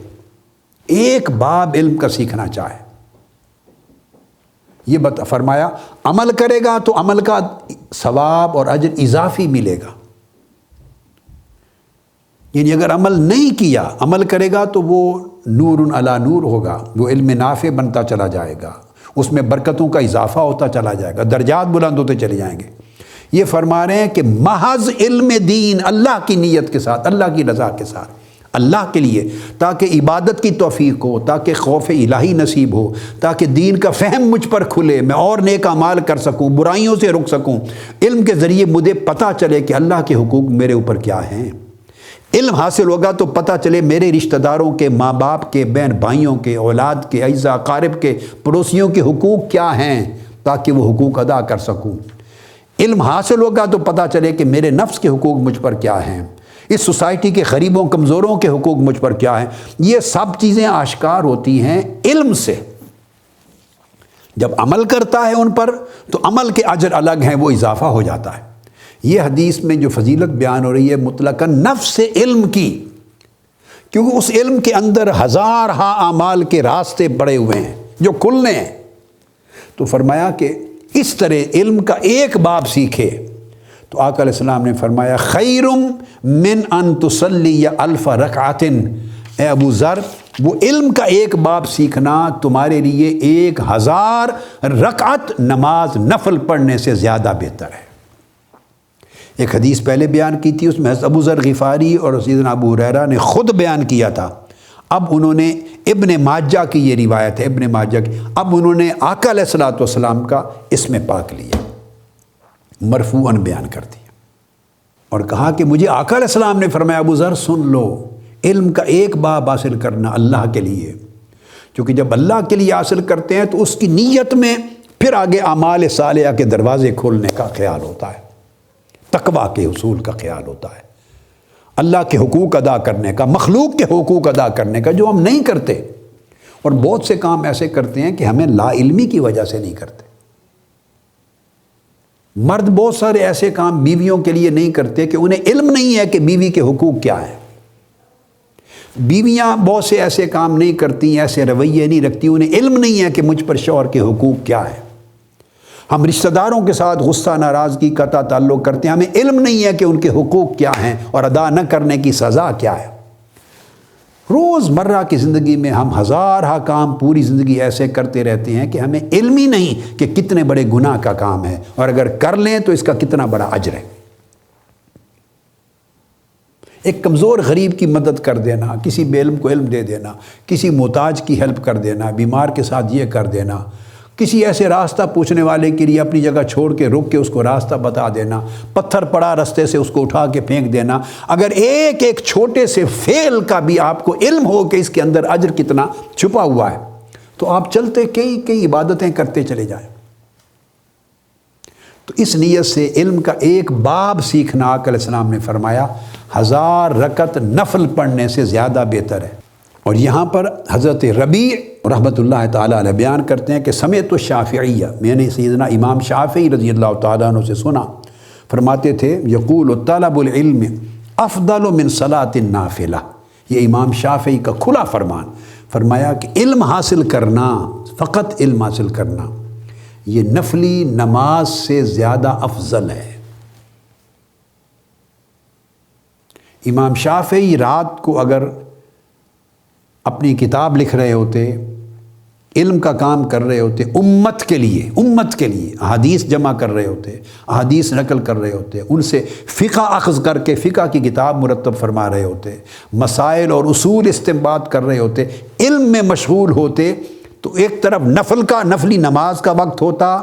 ایک باب علم کا سیکھنا چاہے، یہ فرمایا عمل کرے گا تو عمل کا ثواب اور اجر اضافی ملے گا، یعنی اگر عمل نہیں کیا، عمل کرے گا تو وہ نور علی نور ہوگا، وہ علم نافع بنتا چلا جائے گا، اس میں برکتوں کا اضافہ ہوتا چلا جائے گا، درجات بلند ہوتے چلے جائیں گے۔ یہ فرما رہے ہیں کہ محض علم دین اللہ کی نیت کے ساتھ، اللہ کی رضا کے ساتھ، اللہ کے لیے، تاکہ عبادت کی توفیق ہو، تاکہ خوف الہی نصیب ہو، تاکہ دین کا فہم مجھ پر کھلے، میں اور نیک اعمال کر سکوں، برائیوں سے رک سکوں، علم کے ذریعے مجھے پتہ چلے کہ اللہ کے حقوق میرے اوپر کیا ہیں۔ علم حاصل ہوگا تو پتہ چلے میرے رشتہ داروں کے، ماں باپ کے، بہن بھائیوں کے، اولاد کے، اعزا اقارب کے، پڑوسیوں کے حقوق کیا ہیں، تاکہ وہ حقوق ادا کر سکوں۔ علم حاصل ہوگا تو پتہ چلے کہ میرے نفس کے حقوق مجھ پر کیا ہیں، اس سوسائٹی کے غریبوں کمزوروں کے حقوق مجھ پر کیا ہیں۔ یہ سب چیزیں آشکار ہوتی ہیں علم سے۔ جب عمل کرتا ہے ان پر تو عمل کے اجر الگ ہیں، وہ اضافہ ہو جاتا ہے۔ یہ حدیث میں جو فضیلت بیان ہو رہی ہے مطلقاً نفس علم کی، کیونکہ اس علم کے اندر ہزارہا اعمال کے راستے پڑے ہوئے ہیں جو کھلنے ہیں۔ تو فرمایا کہ اس طرح علم کا ایک باب سیکھے تو آقا علیہ السلام نے فرمایا خیرم من ان تصلی الف رکعت، اے ابو ذر وہ علم کا ایک باب سیکھنا تمہارے لیے 1000 رکعت نماز نفل پڑھنے سے زیادہ بہتر ہے۔ ایک حدیث پہلے بیان کی تھی، اس میں حضرت ابو ذر غفاری اور سیدنا ابو ہریرہ نے خود بیان کیا تھا، اب انہوں نے ابن ماجہ کی یہ روایت ہے، ابن ماجہ کی، اب انہوں نے آقا علیہ السلام کا اسم پاک لیا، مرفوعاً بیان کر دیا اور کہا کہ مجھے آقا علیہ السلام نے فرمایا ابو ذر سن لو، علم کا ایک باب حاصل کرنا اللہ کے لیے، کیونکہ جب اللہ کے لیے حاصل کرتے ہیں تو اس کی نیت میں پھر آگے اعمال صالحہ کے دروازے کھولنے کا خیال ہوتا ہے، تقویٰ کے حصول کا خیال ہوتا ہے، اللہ کے حقوق ادا کرنے کا، مخلوق کے حقوق ادا کرنے کا، جو ہم نہیں کرتے، اور بہت سے کام ایسے کرتے ہیں کہ ہمیں لا علمی کی وجہ سے نہیں کرتے۔ مرد بہت سارے ایسے کام بیویوں کے لیے نہیں کرتے کہ انہیں علم نہیں ہے کہ بیوی کے حقوق کیا ہیں۔ بیویاں بہت سے ایسے کام نہیں کرتی، ایسے رویے نہیں رکھتی، انہیں علم نہیں ہے کہ مجھ پر شوہر کے حقوق کیا ہیں۔ ہم رشتہ داروں کے ساتھ غصہ ناراضگی قطع تعلق کرتے ہیں، ہمیں علم نہیں ہے کہ ان کے حقوق کیا ہیں اور ادا نہ کرنے کی سزا کیا ہے۔ روز مرہ کی زندگی میں ہم ہزارہا کام پوری زندگی ایسے کرتے رہتے ہیں کہ ہمیں علم ہی نہیں کہ کتنے بڑے گناہ کا کام ہے، اور اگر کر لیں تو اس کا کتنا بڑا اجر ہے۔ ایک کمزور غریب کی مدد کر دینا، کسی بے علم کو علم دے دینا، کسی محتاج کی ہیلپ کر دینا، بیمار کے ساتھ یہ کر دینا، کسی ایسے راستہ پوچھنے والے کے لیے اپنی جگہ چھوڑ کے رک کے اس کو راستہ بتا دینا، پتھر پڑا راستے سے اس کو اٹھا کے پھینک دینا، اگر ایک ایک چھوٹے سے فعل کا بھی آپ کو علم ہو کہ اس کے اندر اجر کتنا چھپا ہوا ہے تو آپ چلتے کئی عبادتیں کرتے چلے جائیں۔ تو اس نیت سے علم کا ایک باب سیکھنا آقا علیہ السلام نے فرمایا 1000 رکعت نفل پڑھنے سے زیادہ بہتر ہے۔ اور یہاں پر حضرت ربیع رحمۃ اللہ تعالیٰ علیہ بیان کرتے ہیں کہ سمعت الشافعیہ، میں نے سیدنا امام شافعی رضی اللہ تعالیٰ عنہ سے سنا، فرماتے تھے یقول طلب العلم افضل من صلاۃ النافلہ، یہ امام شافعی کا کھلا فرمان، فرمایا کہ علم حاصل کرنا، فقط علم حاصل کرنا یہ نفلی نماز سے زیادہ افضل ہے۔ امام شافعی رات کو اگر اپنی کتاب لکھ رہے ہوتے، علم کا کام کر رہے ہوتے، امت کے لیے احادیث جمع کر رہے ہوتے، احادیث نقل کر رہے ہوتے، ان سے فقہ اخذ کر کے فقہ کی کتاب مرتب فرما رہے ہوتے، مسائل اور اصول استنباط کر رہے ہوتے، علم میں مشغول ہوتے، تو ایک طرف نفلی نماز کا وقت ہوتا،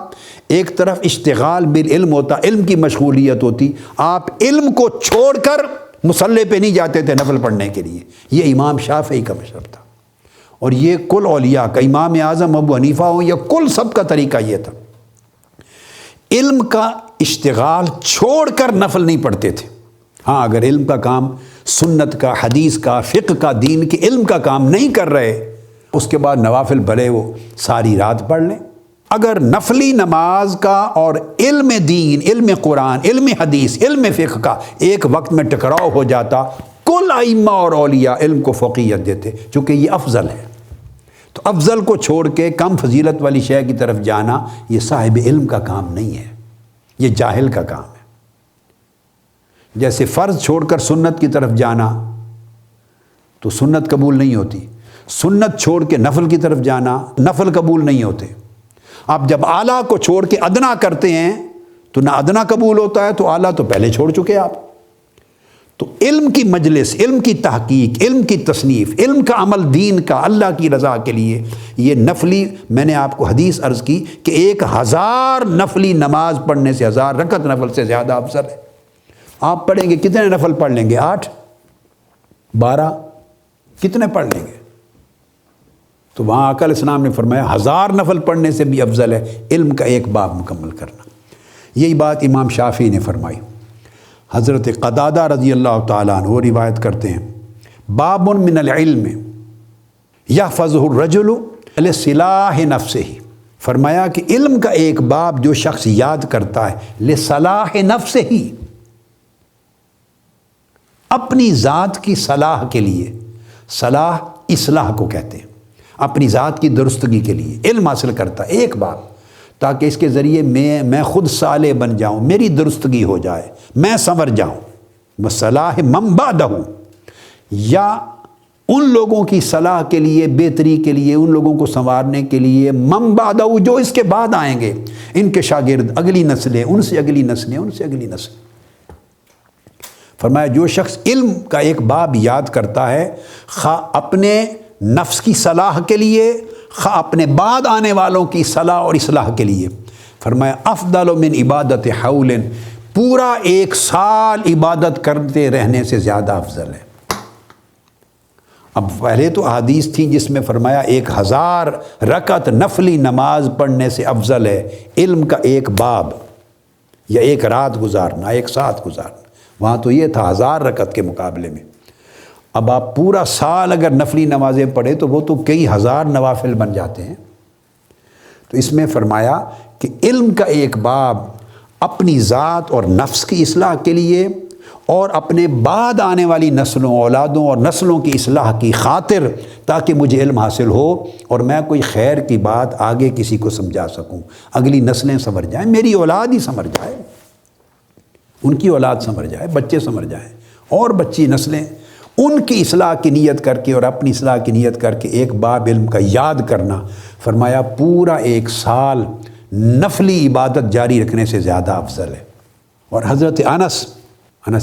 ایک طرف اشتغال بالعلم ہوتا، علم کی مشغولیت ہوتی، آپ علم کو چھوڑ کر مصلی پہ نہیں جاتے تھے نفل پڑھنے کے لیے۔ یہ امام شافعی کا مشرب تھا، اور یہ کل اولیاء کا، امام اعظم ابو حنیفہ ہو یا کل سب کا طریقہ یہ تھا، علم کا اشتغال چھوڑ کر نفل نہیں پڑھتے تھے، ہاں اگر علم کا کام سنت کا، حدیث کا، فقہ کا، دین کے علم کا کام نہیں کر رہے، اس کے بعد نوافل بھلے وہ ساری رات پڑھ لیں۔ اگر نفلی نماز کا اور علم دین، علم قرآن، علم حدیث، علم فقہ کا ایک وقت میں ٹکراؤ ہو جاتا، کل ائمہ اور اولیاء علم کو فوقیت دیتے، چونکہ یہ افضل ہے۔ تو افضل کو چھوڑ کے کم فضیلت والی شے کی طرف جانا یہ صاحب علم کا کام نہیں ہے، یہ جاہل کا کام ہے۔ جیسے فرض چھوڑ کر سنت کی طرف جانا تو سنت قبول نہیں ہوتی، سنت چھوڑ کے نفل کی طرف جانا نفل قبول نہیں ہوتے۔ آپ جب اعلیٰ کو چھوڑ کے ادنا کرتے ہیں تو نہ ادنا قبول ہوتا ہے، تو اعلیٰ تو پہلے چھوڑ چکے آپ۔ تو علم کی مجلس، علم کی تحقیق، علم کی تصنیف، علم کا عمل دین کا اللہ کی رضا کے لیے، یہ نفلی، میں نے آپ کو حدیث عرض کی کہ 1000 نفلی نماز پڑھنے سے، 1000 رکعت نفل سے زیادہ افضل ہے۔ آپ پڑھیں گے کتنے نفل پڑھ لیں گے؟ 8 12 کتنے پڑھ لیں گے؟ تو وہاں آقا علیہ السلام نے فرمایا 1000 نفل پڑھنے سے بھی افضل ہے علم کا ایک باب مکمل کرنا۔ یہی بات امام شافعی نے فرمائی۔ حضرت قتادہ رضی اللہ تعالیٰ عنہ وہ روایت کرتے ہیں، باب من العلم یحفظہ الرجل لصلاح نفسہ، فرمایا کہ علم کا ایک باب جو شخص یاد کرتا ہے لصلاح نفسہ، اپنی ذات کی صلاح کے لیے، صلاح اصلاح کو کہتے ہیں، اپنی ذات کی درستگی کے لیے علم حاصل کرتا ہے ایک باب، تاکہ اس کے ذریعے میں خود صالح بن جاؤں، میری درستگی ہو جائے، میں سنور جاؤں۔ وصلاح من بعدہ، یا ان لوگوں کی صلاح کے لیے، بہتری کے لیے، ان لوگوں کو سنوارنے کے لیے، من بعدہ جو اس کے بعد آئیں گے، ان کے شاگرد، اگلی نسلیں، ان سے اگلی نسلیں، ان سے اگلی نسلیں۔ فرمایا جو شخص علم کا ایک باب یاد کرتا ہے، خواہ اپنے نفس کی صلاح کے لیے، خواہ اپنے بعد آنے والوں کی صلاح اور اصلاح کے لیے، فرمایا افضل من عبادت حول، پورا 1 سال عبادت کرتے رہنے سے زیادہ افضل ہے۔ اب پہلے تو احادیث تھیں جس میں فرمایا 1000 رکعت نفلی نماز پڑھنے سے افضل ہے علم کا ایک باب، یا 1 رات گزارنا، 1 ساتھ گزارنا۔ وہاں تو یہ تھا 1000 رکعت کے مقابلے میں۔ اب آپ پورا سال اگر نفلی نمازیں پڑھیں تو وہ تو کئی ہزار نوافل بن جاتے ہیں۔ تو اس میں فرمایا کہ علم کا ایک باب اپنی ذات اور نفس کی اصلاح کے لیے، اور اپنے بعد آنے والی نسلوں، اولادوں اور نسلوں کی اصلاح کی خاطر، تاکہ مجھے علم حاصل ہو اور میں کوئی خیر کی بات آگے کسی کو سمجھا سکوں، اگلی نسلیں سنور جائیں، میری اولاد ہی سنور جائے، ان کی اولاد سنور جائے، بچے سنور جائیں، اور بچی نسلیں، ان کی اصلاح کی نیت کر کے اور اپنی اصلاح کی نیت کر کے ایک باب علم کا یاد کرنا، فرمایا پورا 1 سال نفلی عبادت جاری رکھنے سے زیادہ افضل ہے۔ اور حضرت انس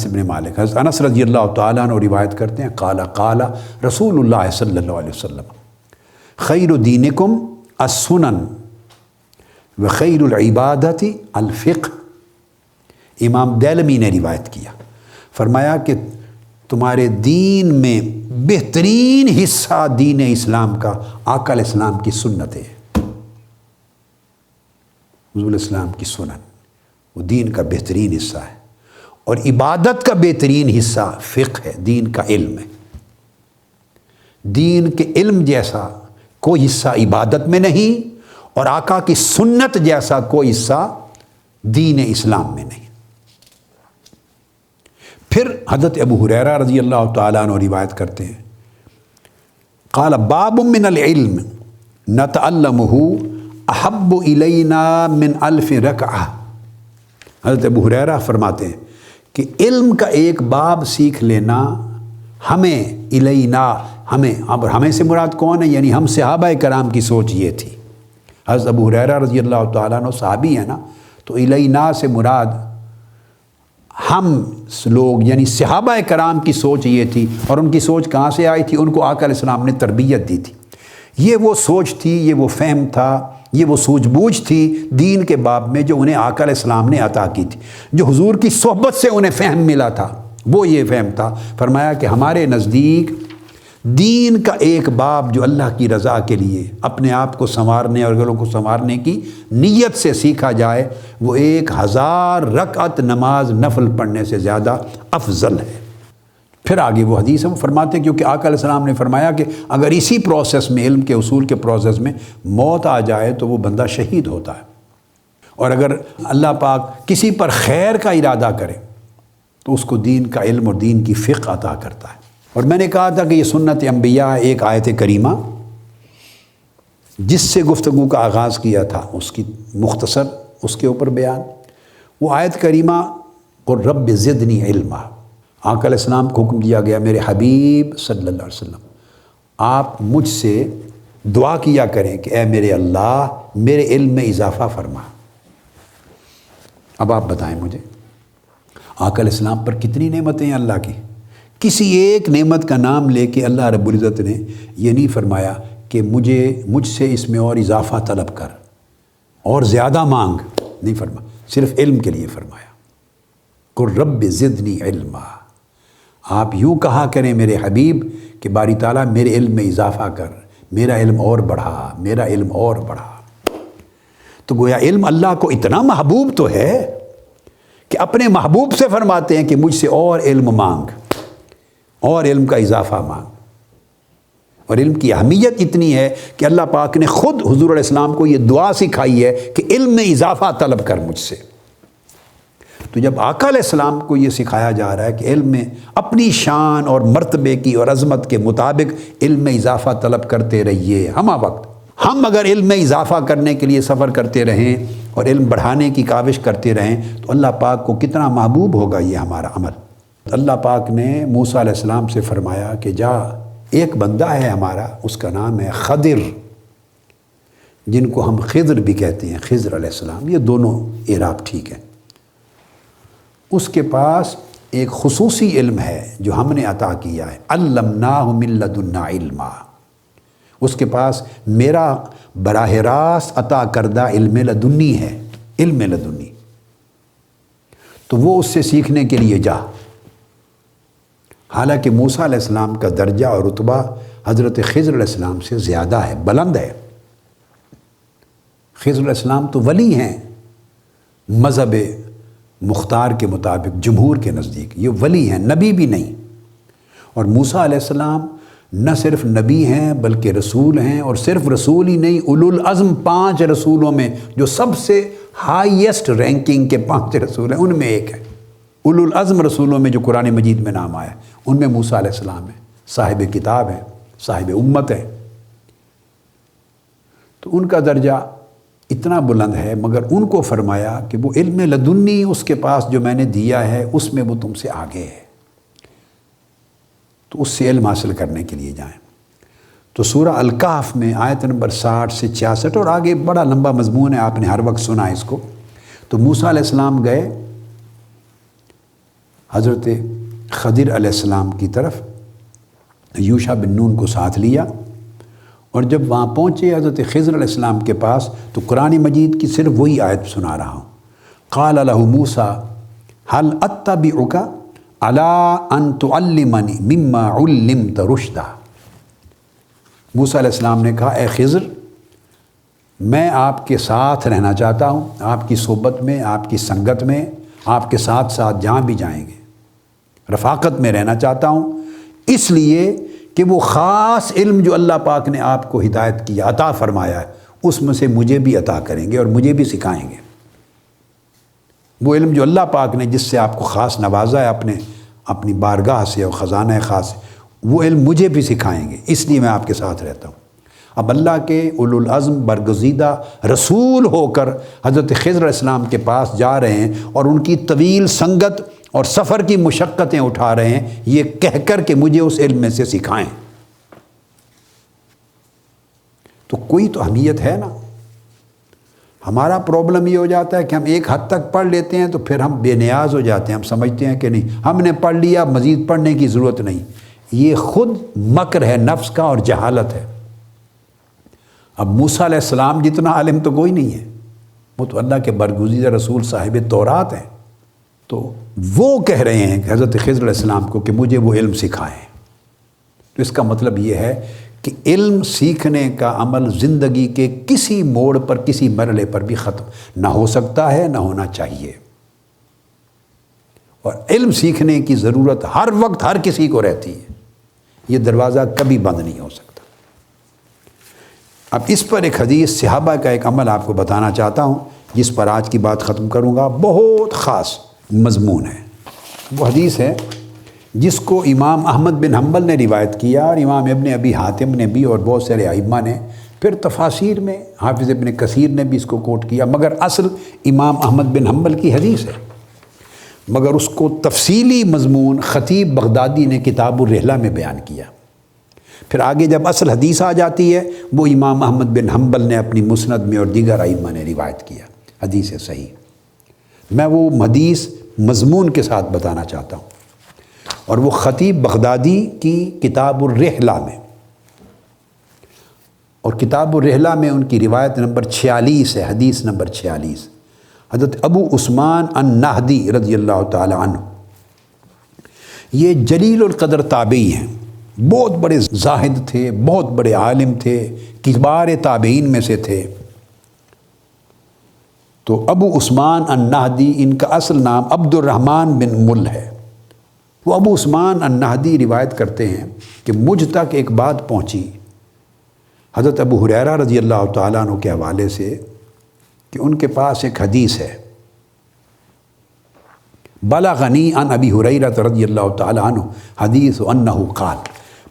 ابن مالک، حضرت انس رضی اللہ تعالیٰ عنہ روایت کرتے ہیں، قال رسول اللہ صلی اللہ علیہ وسلم خیر دینکم السنن وخیر العبادت الفقہ۔ امام دیلمی نے روایت کیا، فرمایا کہ تمہارے دین میں بہترین حصہ دین اسلام کا آقا علیہ السلام کی سنت ہے، حضور علیہ السلام کی سنن، وہ دین کا بہترین حصہ ہے، اور عبادت کا بہترین حصہ فقہ ہے، دین کا علم ہے۔ دین کے علم جیسا کوئی حصہ عبادت میں نہیں، اور آقا کی سنت جیسا کوئی حصہ دین اسلام میں نہیں۔ پھر حضرت ابو ہریرہ رضی اللہ تعالیٰ عنہ روایت کرتے ہیں، قال باب من العلم نتعلمہ احب الینا من 1000 رکعہ۔ حضرت ابو ہریرہ فرماتے ہیں کہ علم کا ایک باب سیکھ لینا ہمیں، الینا، ہمیں سے مراد کون ہے؟ یعنی ہم صحابہ کرام کی سوچ یہ تھی۔ حضرت ابو ہریرہ رضی اللہ تعالیٰ عنہ صحابی ہیں نا، تو الینا سے مراد ہم لوگ، یعنی صحابہ کرام کی سوچ یہ تھی۔ اور ان کی سوچ کہاں سے آئی تھی؟ ان کو آقا علیہ السلام نے تربیت دی تھی، یہ وہ سوچ تھی، یہ وہ فہم تھا، یہ وہ سوجھ بوجھ تھی دین کے باب میں جو انہیں آقا علیہ السلام نے عطا کی تھی، جو حضور کی صحبت سے انہیں فہم ملا تھا، وہ یہ فہم تھا۔ فرمایا کہ ہمارے نزدیک دین کا ایک باب جو اللہ کی رضا کے لیے اپنے آپ کو سنوارنے اور گھروں کو سنوارنے کی نیت سے سیکھا جائے، وہ 1000 رکعت نماز نفل پڑھنے سے زیادہ افضل ہے۔ پھر آگے وہ حدیث ہم فرماتے ہیں، کیونکہ آقا علیہ السلام نے فرمایا کہ اگر اسی پروسیس میں، علم کے اصول کے پروسیس میں موت آ جائے تو وہ بندہ شہید ہوتا ہے، اور اگر اللہ پاک کسی پر خیر کا ارادہ کرے تو اس کو دین کا علم اور دین کی فقہ عطا کرتا ہے۔ اور میں نے کہا تھا کہ یہ سنت انبیاء ایک آیت کریمہ جس سے گفتگو کا آغاز کیا تھا، اس کی مختصر اس کے اوپر بیان، وہ آیت کریمہ قل رب زدنی علما۔ آقا علیہ السلام کو حکم دیا گیا، میرے حبیب صلی اللہ علیہ وسلم آپ مجھ سے دعا کیا کریں کہ اے میرے اللہ میرے علم میں اضافہ فرما۔ اب آپ بتائیں مجھے، آقا علیہ السلام پر کتنی نعمتیں ہیں اللہ کی؟ کسی ایک نعمت کا نام لے کے اللہ رب العزت نے یہ نہیں فرمایا کہ مجھ سے اس میں اور اضافہ طلب کر اور زیادہ مانگ، نہیں فرمایا، صرف علم کے لیے فرمایا، قل رب زدنی علما۔ آپ یوں کہا کریں میرے حبیب کہ باری تعالیٰ میرے علم میں اضافہ کر، میرا علم اور بڑھا، میرا علم اور بڑھا۔ تو گویا علم اللہ کو اتنا محبوب تو ہے کہ اپنے محبوب سے فرماتے ہیں کہ مجھ سے اور علم مانگ، اور علم کا اضافہ مانگ۔ اور علم کی اہمیت اتنی ہے کہ اللہ پاک نے خود حضور علیہ السلام کو یہ دعا سکھائی ہے کہ علم میں اضافہ طلب کر مجھ سے۔ تو جب آقا علیہ السلام کو یہ سکھایا جا رہا ہے کہ علم میں اپنی شان اور مرتبے کی اور عظمت کے مطابق علم میں اضافہ طلب کرتے رہیے، ہمہ وقت ہم اگر علم میں اضافہ کرنے کے لیے سفر کرتے رہیں اور علم بڑھانے کی کاوش کرتے رہیں تو اللہ پاک کو کتنا محبوب ہوگا یہ ہمارا عمل۔ اللہ پاک نے موسیٰ علیہ السلام سے فرمایا کہ جا، ایک بندہ ہے ہمارا، اس کا نام ہے خضر، جن کو ہم خضر بھی کہتے ہیں، خضر علیہ السلام، یہ دونوں اعراب ٹھیک ہے۔ اس کے پاس ایک خصوصی علم ہے جو ہم نے عطا کیا ہے، علمناہ من لدنا علما۔ اس کے پاس میرا براہ راست عطا کردہ علم لدنی ہے، علم لدنی، تو وہ اس سے سیکھنے کے لیے جا۔ حالانکہ موسیٰ علیہ السلام کا درجہ اور رتبہ حضرت خضر علیہ السلام سے زیادہ ہے، بلند ہے۔ خضر علیہ السلام تو ولی ہیں مذہب مختار کے مطابق، جمہور کے نزدیک یہ ولی ہیں، نبی بھی نہیں۔ اور موسیٰ علیہ السلام نہ صرف نبی ہیں بلکہ رسول ہیں، اور صرف رسول ہی نہیں، اولو العزم 5 رسولوں میں جو سب سے ہائیسٹ رینکنگ کے 5 رسول ہیں ان میں ایک ہے۔ اولو العزم رسولوں میں جو قرآن مجید میں نام آیا ان میں موسیٰ علیہ السلام ہیں، صاحب کتاب ہیں، صاحب امت ہیں۔ تو ان کا درجہ اتنا بلند ہے، مگر ان کو فرمایا کہ وہ علم لدنی اس کے پاس جو میں نے دیا ہے اس میں وہ تم سے آگے ہے، تو اس سے علم حاصل کرنے کے لیے جائیں۔ تو سورہ الکہف میں آیت نمبر 60 سے 66 اور آگے بڑا لمبا مضمون ہے، آپ نے ہر وقت سنا اس کو۔ تو موسیٰ علیہ السلام گئے حضرت خضر علیہ السلام کی طرف، یوشع بن نون کو ساتھ لیا، اور جب وہاں پہنچے حضرت خضر علیہ السلام کے پاس تو قرآن مجید کی صرف وہی آیت سنا رہا ہوں، قال له موسیٰ هل اتبعک علی ان تعلمنی مما علمت رشدا۔ موسیٰ علیہ السلام نے کہا اے خضر، میں آپ کے ساتھ رہنا چاہتا ہوں، آپ کی صحبت میں، آپ کی سنگت میں، آپ کے ساتھ ساتھ جہاں بھی جائیں گے رفاقت میں رہنا چاہتا ہوں، اس لیے کہ وہ خاص علم جو اللہ پاک نے آپ کو ہدایت کیا، عطا فرمایا ہے، اس میں سے مجھے بھی عطا کریں گے اور مجھے بھی سکھائیں گے۔ وہ علم جو اللہ پاک نے جس سے آپ کو خاص نوازا ہے اپنی بارگاہ سے اور خزانہ خاص سے، وہ علم مجھے بھی سکھائیں گے، اس لیے میں آپ کے ساتھ رہتا ہوں۔ اب اللہ کے اولو العزم برگزیدہ رسول ہو کر حضرت خضر علیہ السلام کے پاس جا رہے ہیں اور ان کی طویل سنگت اور سفر کی مشقتیں اٹھا رہے ہیں، یہ کہہ کر کہ مجھے اس علم میں سے سکھائیں۔ تو کوئی تو اہمیت ہے نا۔ ہمارا پرابلم یہ ہو جاتا ہے کہ ہم ایک حد تک پڑھ لیتے ہیں تو پھر ہم بے نیاز ہو جاتے ہیں، ہم سمجھتے ہیں کہ نہیں ہم نے پڑھ لیا، مزید پڑھنے کی ضرورت نہیں۔ یہ خود مکر ہے نفس کا اور جہالت ہے۔ اب موسیٰ علیہ السلام جتنا عالم تو کوئی نہیں ہے، وہ تو اللہ کے برگزیدہ رسول صاحب تورات ہیں، تو وہ کہہ رہے ہیں کہ حضرت خضر علیہ السلام کو کہ مجھے وہ علم سکھائیں۔ تو تو اس کا مطلب یہ ہے کہ علم سیکھنے کا عمل زندگی کے کسی موڑ پر کسی مرحلے پر بھی ختم نہ ہو سکتا ہے، نہ ہونا چاہیے، اور علم سیکھنے کی ضرورت ہر وقت ہر کسی کو رہتی ہے، یہ دروازہ کبھی بند نہیں ہو سکتا۔ اب اس پر ایک حدیث صحابہ کا ایک عمل آپ کو بتانا چاہتا ہوں، جس پر آج کی بات ختم کروں گا، بہت خاص مضمون ہے۔ وہ حدیث ہے جس کو امام احمد بن حنبل نے روایت کیا، اور امام ابن ابی حاتم نے بھی، اور بہت سارے ائمہ نے، پھر تفاسیر میں حافظ ابن کثیر نے بھی اس کو کوٹ کیا، مگر اصل امام احمد بن حنبل کی حدیث ہے، مگر اس کو تفصیلی مضمون خطیب بغدادی نے کتاب الرحلہ میں بیان کیا۔ پھر آگے جب اصل حدیث آ جاتی ہے، وہ امام احمد بن حنبل نے اپنی مسند میں اور دیگر ائمہ نے روایت کیا، حدیث صحیح۔ میں وہ حدیث مضمون کے ساتھ بتانا چاہتا ہوں، اور وہ خطیب بغدادی کی کتاب الرحلہ میں، اور کتاب الرحلہ میں ان کی روایت نمبر 46 ہے، حدیث نمبر 46۔ حضرت ابو عثمان النہدی رضی اللہ تعالی عنہ، یہ جلیل القدر تابعی ہیں، بہت بڑے زاہد تھے، بہت بڑے عالم تھے، کبار تابعین میں سے تھے۔ تو ابو عثمان النہدی، ان کا اصل نام عبد الرحمن بن مل ہے۔ وہ ابو عثمان النہدی روایت کرتے ہیں کہ مجھ تک ایک بات پہنچی حضرت ابو ہریرہ رضی اللہ تعالیٰ عنہ کے حوالے سے، کہ ان کے پاس ایک حدیث ہے، بلغنی عن ابی ہریرہ رضی اللہ تعالیٰ عنہ حدیث انہ قال،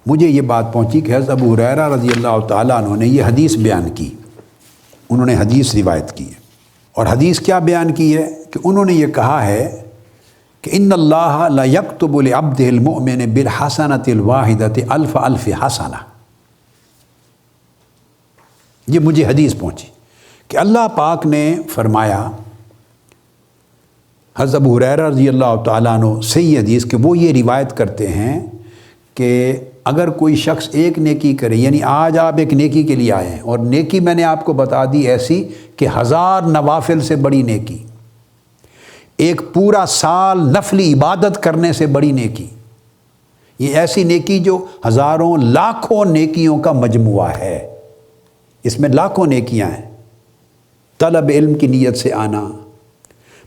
مجھے یہ بات پہنچی کہ حضرت ابو ہریرہ رضی اللہ تعالیٰ عنہ نے یہ حدیث بیان کی، انہوں نے حدیث روایت کی ہے، اور حدیث کیا بیان کی ہے کہ انہوں نے یہ کہا ہے کہ ان اللہ لا یکتب لعبدہ المؤمن بالحسنۃ الواحدۃ الف الف حسنہ۔ یہ مجھے حدیث پہنچی کہ اللہ پاک نے فرمایا، حضرت ابو ہریرہ رضی اللہ تعالیٰ عنہ سے یہ حدیث کہ وہ یہ روایت کرتے ہیں کہ اگر کوئی شخص ایک نیکی کرے، یعنی آج آپ ایک نیکی کے لیے آئے ہیں، اور نیکی میں نے آپ کو بتا دی ایسی کہ 1000 نوافل سے بڑی نیکی، ایک پورا سال نفلی عبادت کرنے سے بڑی نیکی، یہ ایسی نیکی جو ہزاروں لاکھوں نیکیوں کا مجموعہ ہے، اس میں لاکھوں نیکیاں ہیں۔ طلب علم کی نیت سے آنا،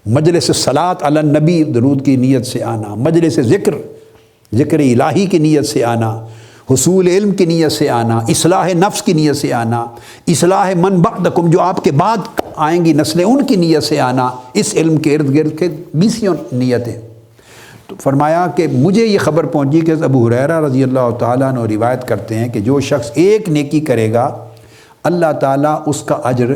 مجلس صلاۃ علی النبی درود کی نیت سے آنا، مجلس ذکر الہی کی نیت سے آنا، حصول علم کی نیت سے آنا، اصلاح نفس کی نیت سے آنا، اصلاح من بعدکم جو آپ کے بعد آئیں گی نسلیں ان کی نیت سے آنا، اس علم کے ارد گرد کے 20 نیتیں۔ تو فرمایا کہ مجھے یہ خبر پہنچی کہ ابو ہریرہ رضی اللہ تعالیٰ عنہ روایت کرتے ہیں کہ جو شخص ایک نیکی کرے گا، اللہ تعالیٰ اس کا اجر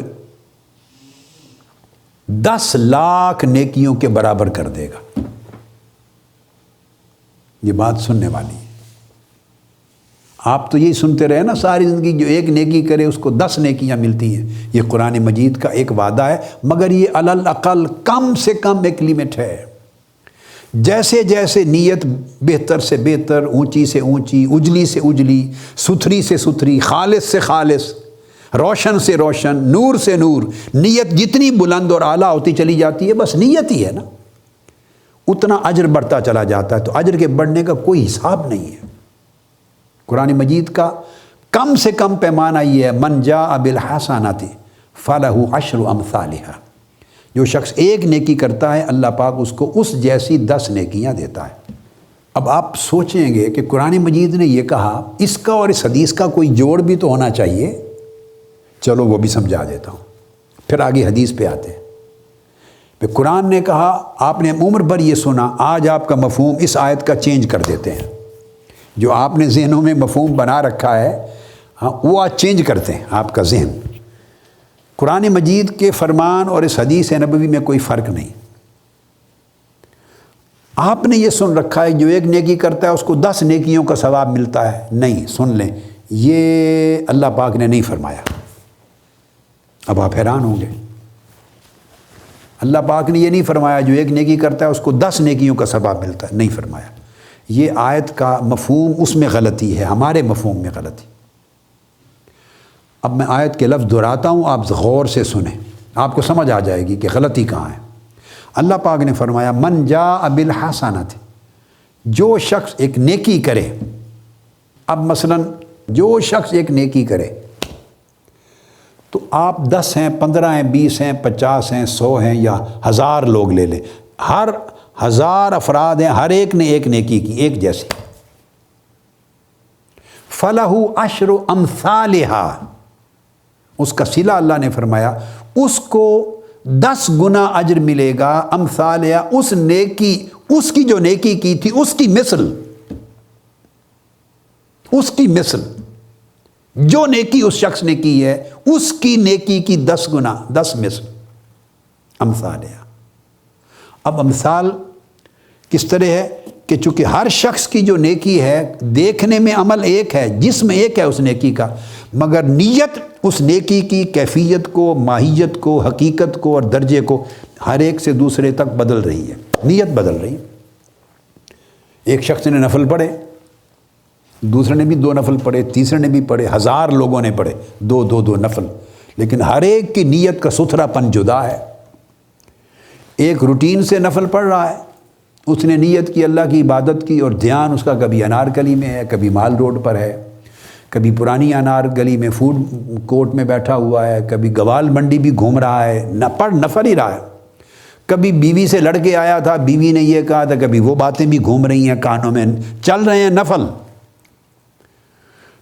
10 لاکھ نیکیوں کے برابر کر دے گا۔ یہ بات سننے والی ہے۔ آپ تو یہی سنتے رہے نا ساری زندگی، جو ایک نیکی کرے اس کو 10 نیکیاں ملتی ہیں، یہ قرآن مجید کا ایک وعدہ ہے، مگر یہ علی الاقل کم سے کم ایک لیمٹ ہے۔ جیسے جیسے نیت بہتر سے بہتر، اونچی سے اونچی، اجلی سے اجلی، ستھری سے ستھری، خالص سے خالص، روشن سے روشن، نور سے نور، نیت جتنی بلند اور اعلیٰ ہوتی چلی جاتی ہے، بس نیت ہی ہے نا، اتنا اجر بڑھتا چلا جاتا ہے۔ تو اجر کے بڑھنے کا کوئی حساب نہیں ہے۔ قرآن مجید کا کم سے کم پیمانہ یہ ہے، من جاء بالحسنۃ فلہ 10 امثالھا، جو شخص ایک نیکی کرتا ہے اللہ پاک اس کو اس جیسی 10 نیکیاں دیتا ہے۔ اب آپ سوچیں گے کہ قرآن مجید نے یہ کہا، اس کا اور اس حدیث کا کوئی جوڑ بھی تو ہونا چاہیے، چلو وہ بھی سمجھا دیتا ہوں، پھر آگے حدیث پہ آتے ہیں۔ پھر قرآن نے کہا، آپ نے عمر بھر یہ سنا، آج آپ کا مفہوم اس آیت کا چینج کر دیتے ہیں، جو آپ نے ذہنوں میں مفہوم بنا رکھا ہے، ہاں وہ آج چینج کرتے ہیں آپ کا ذہن۔ قرآن مجید کے فرمان اور اس حدیث نبوی میں کوئی فرق نہیں۔ آپ نے یہ سن رکھا ہے جو ایک نیکی کرتا ہے اس کو 10 نیکیوں کا ثواب ملتا ہے، نہیں، سن لیں، یہ اللہ پاک نے نہیں فرمایا۔ اب آپ حیران ہوں گے، اللہ پاک نے یہ نہیں فرمایا جو ایک نیکی کرتا ہے اس کو 10 نیکیوں کا ثواب ملتا ہے، نہیں فرمایا۔ یہ آیت کا مفہوم اس میں غلطی ہے، ہمارے مفہوم میں غلطی۔ اب میں آیت کے لفظ دہراتا ہوں، آپ غور سے سنیں، آپ کو سمجھ آ جائے گی کہ غلطی کہاں ہے۔ اللہ پاک نے فرمایا، من جاء بالحسنۃ، جو شخص ایک نیکی کرے، اب مثلا جو شخص ایک نیکی کرے تو آپ 10 ہیں، 15 ہیں، 20 ہیں، 50 ہیں، 100 ہیں یا 1000 لوگ لے لیں، ہر 1000 افراد ہیں، ہر ایک نے ایک نیکی کی ایک جیسی، فَلَهُ عَشْرُ أَمْثَالِهَا، اس کا صلہ اللہ نے فرمایا اس کو 10 گنا اجر ملے گا، امثالها، اس نیکی، اس کی جو نیکی کی تھی اس کی مثل، اس کی مثل، جو نیکی اس شخص نے کی ہے اس کی نیکی کی 10 گنا، 10 مثل، امثالها۔ اب امثال کس طرح ہے کہ چونکہ ہر شخص کی جو نیکی ہے دیکھنے میں عمل ایک ہے، جسم ایک ہے اس نیکی کا، مگر نیت اس نیکی کی کیفیت کو، ماہیت کو، حقیقت کو اور درجے کو ہر ایک سے دوسرے تک بدل رہی ہے، نیت بدل رہی ہے۔ ایک شخص نے نفل پڑھے، دوسرے نے بھی 2 نفل پڑھے، تیسرے نے بھی پڑھے، 1000 لوگوں نے پڑھے 2 نفل، لیکن ہر ایک کی نیت کا ستھرا پن جدا ہے۔ ایک روٹین سے نفل پڑھ رہا ہے، اس نے نیت کی اللہ کی عبادت کی اور دھیان اس کا کبھی انارکلی میں ہے، کبھی مال روڈ پر ہے، کبھی پرانی انارکلی میں فوڈ کورٹ میں بیٹھا ہوا ہے، کبھی گوال منڈی بھی گھوم رہا ہے، نہ پڑھ نفل ہی رہا ہے، کبھی بیوی سے لڑ کے آیا تھا، بیوی نے یہ کہا تھا، کبھی وہ باتیں بھی گھوم رہی ہیں کانوں میں، چل رہے ہیں نفل،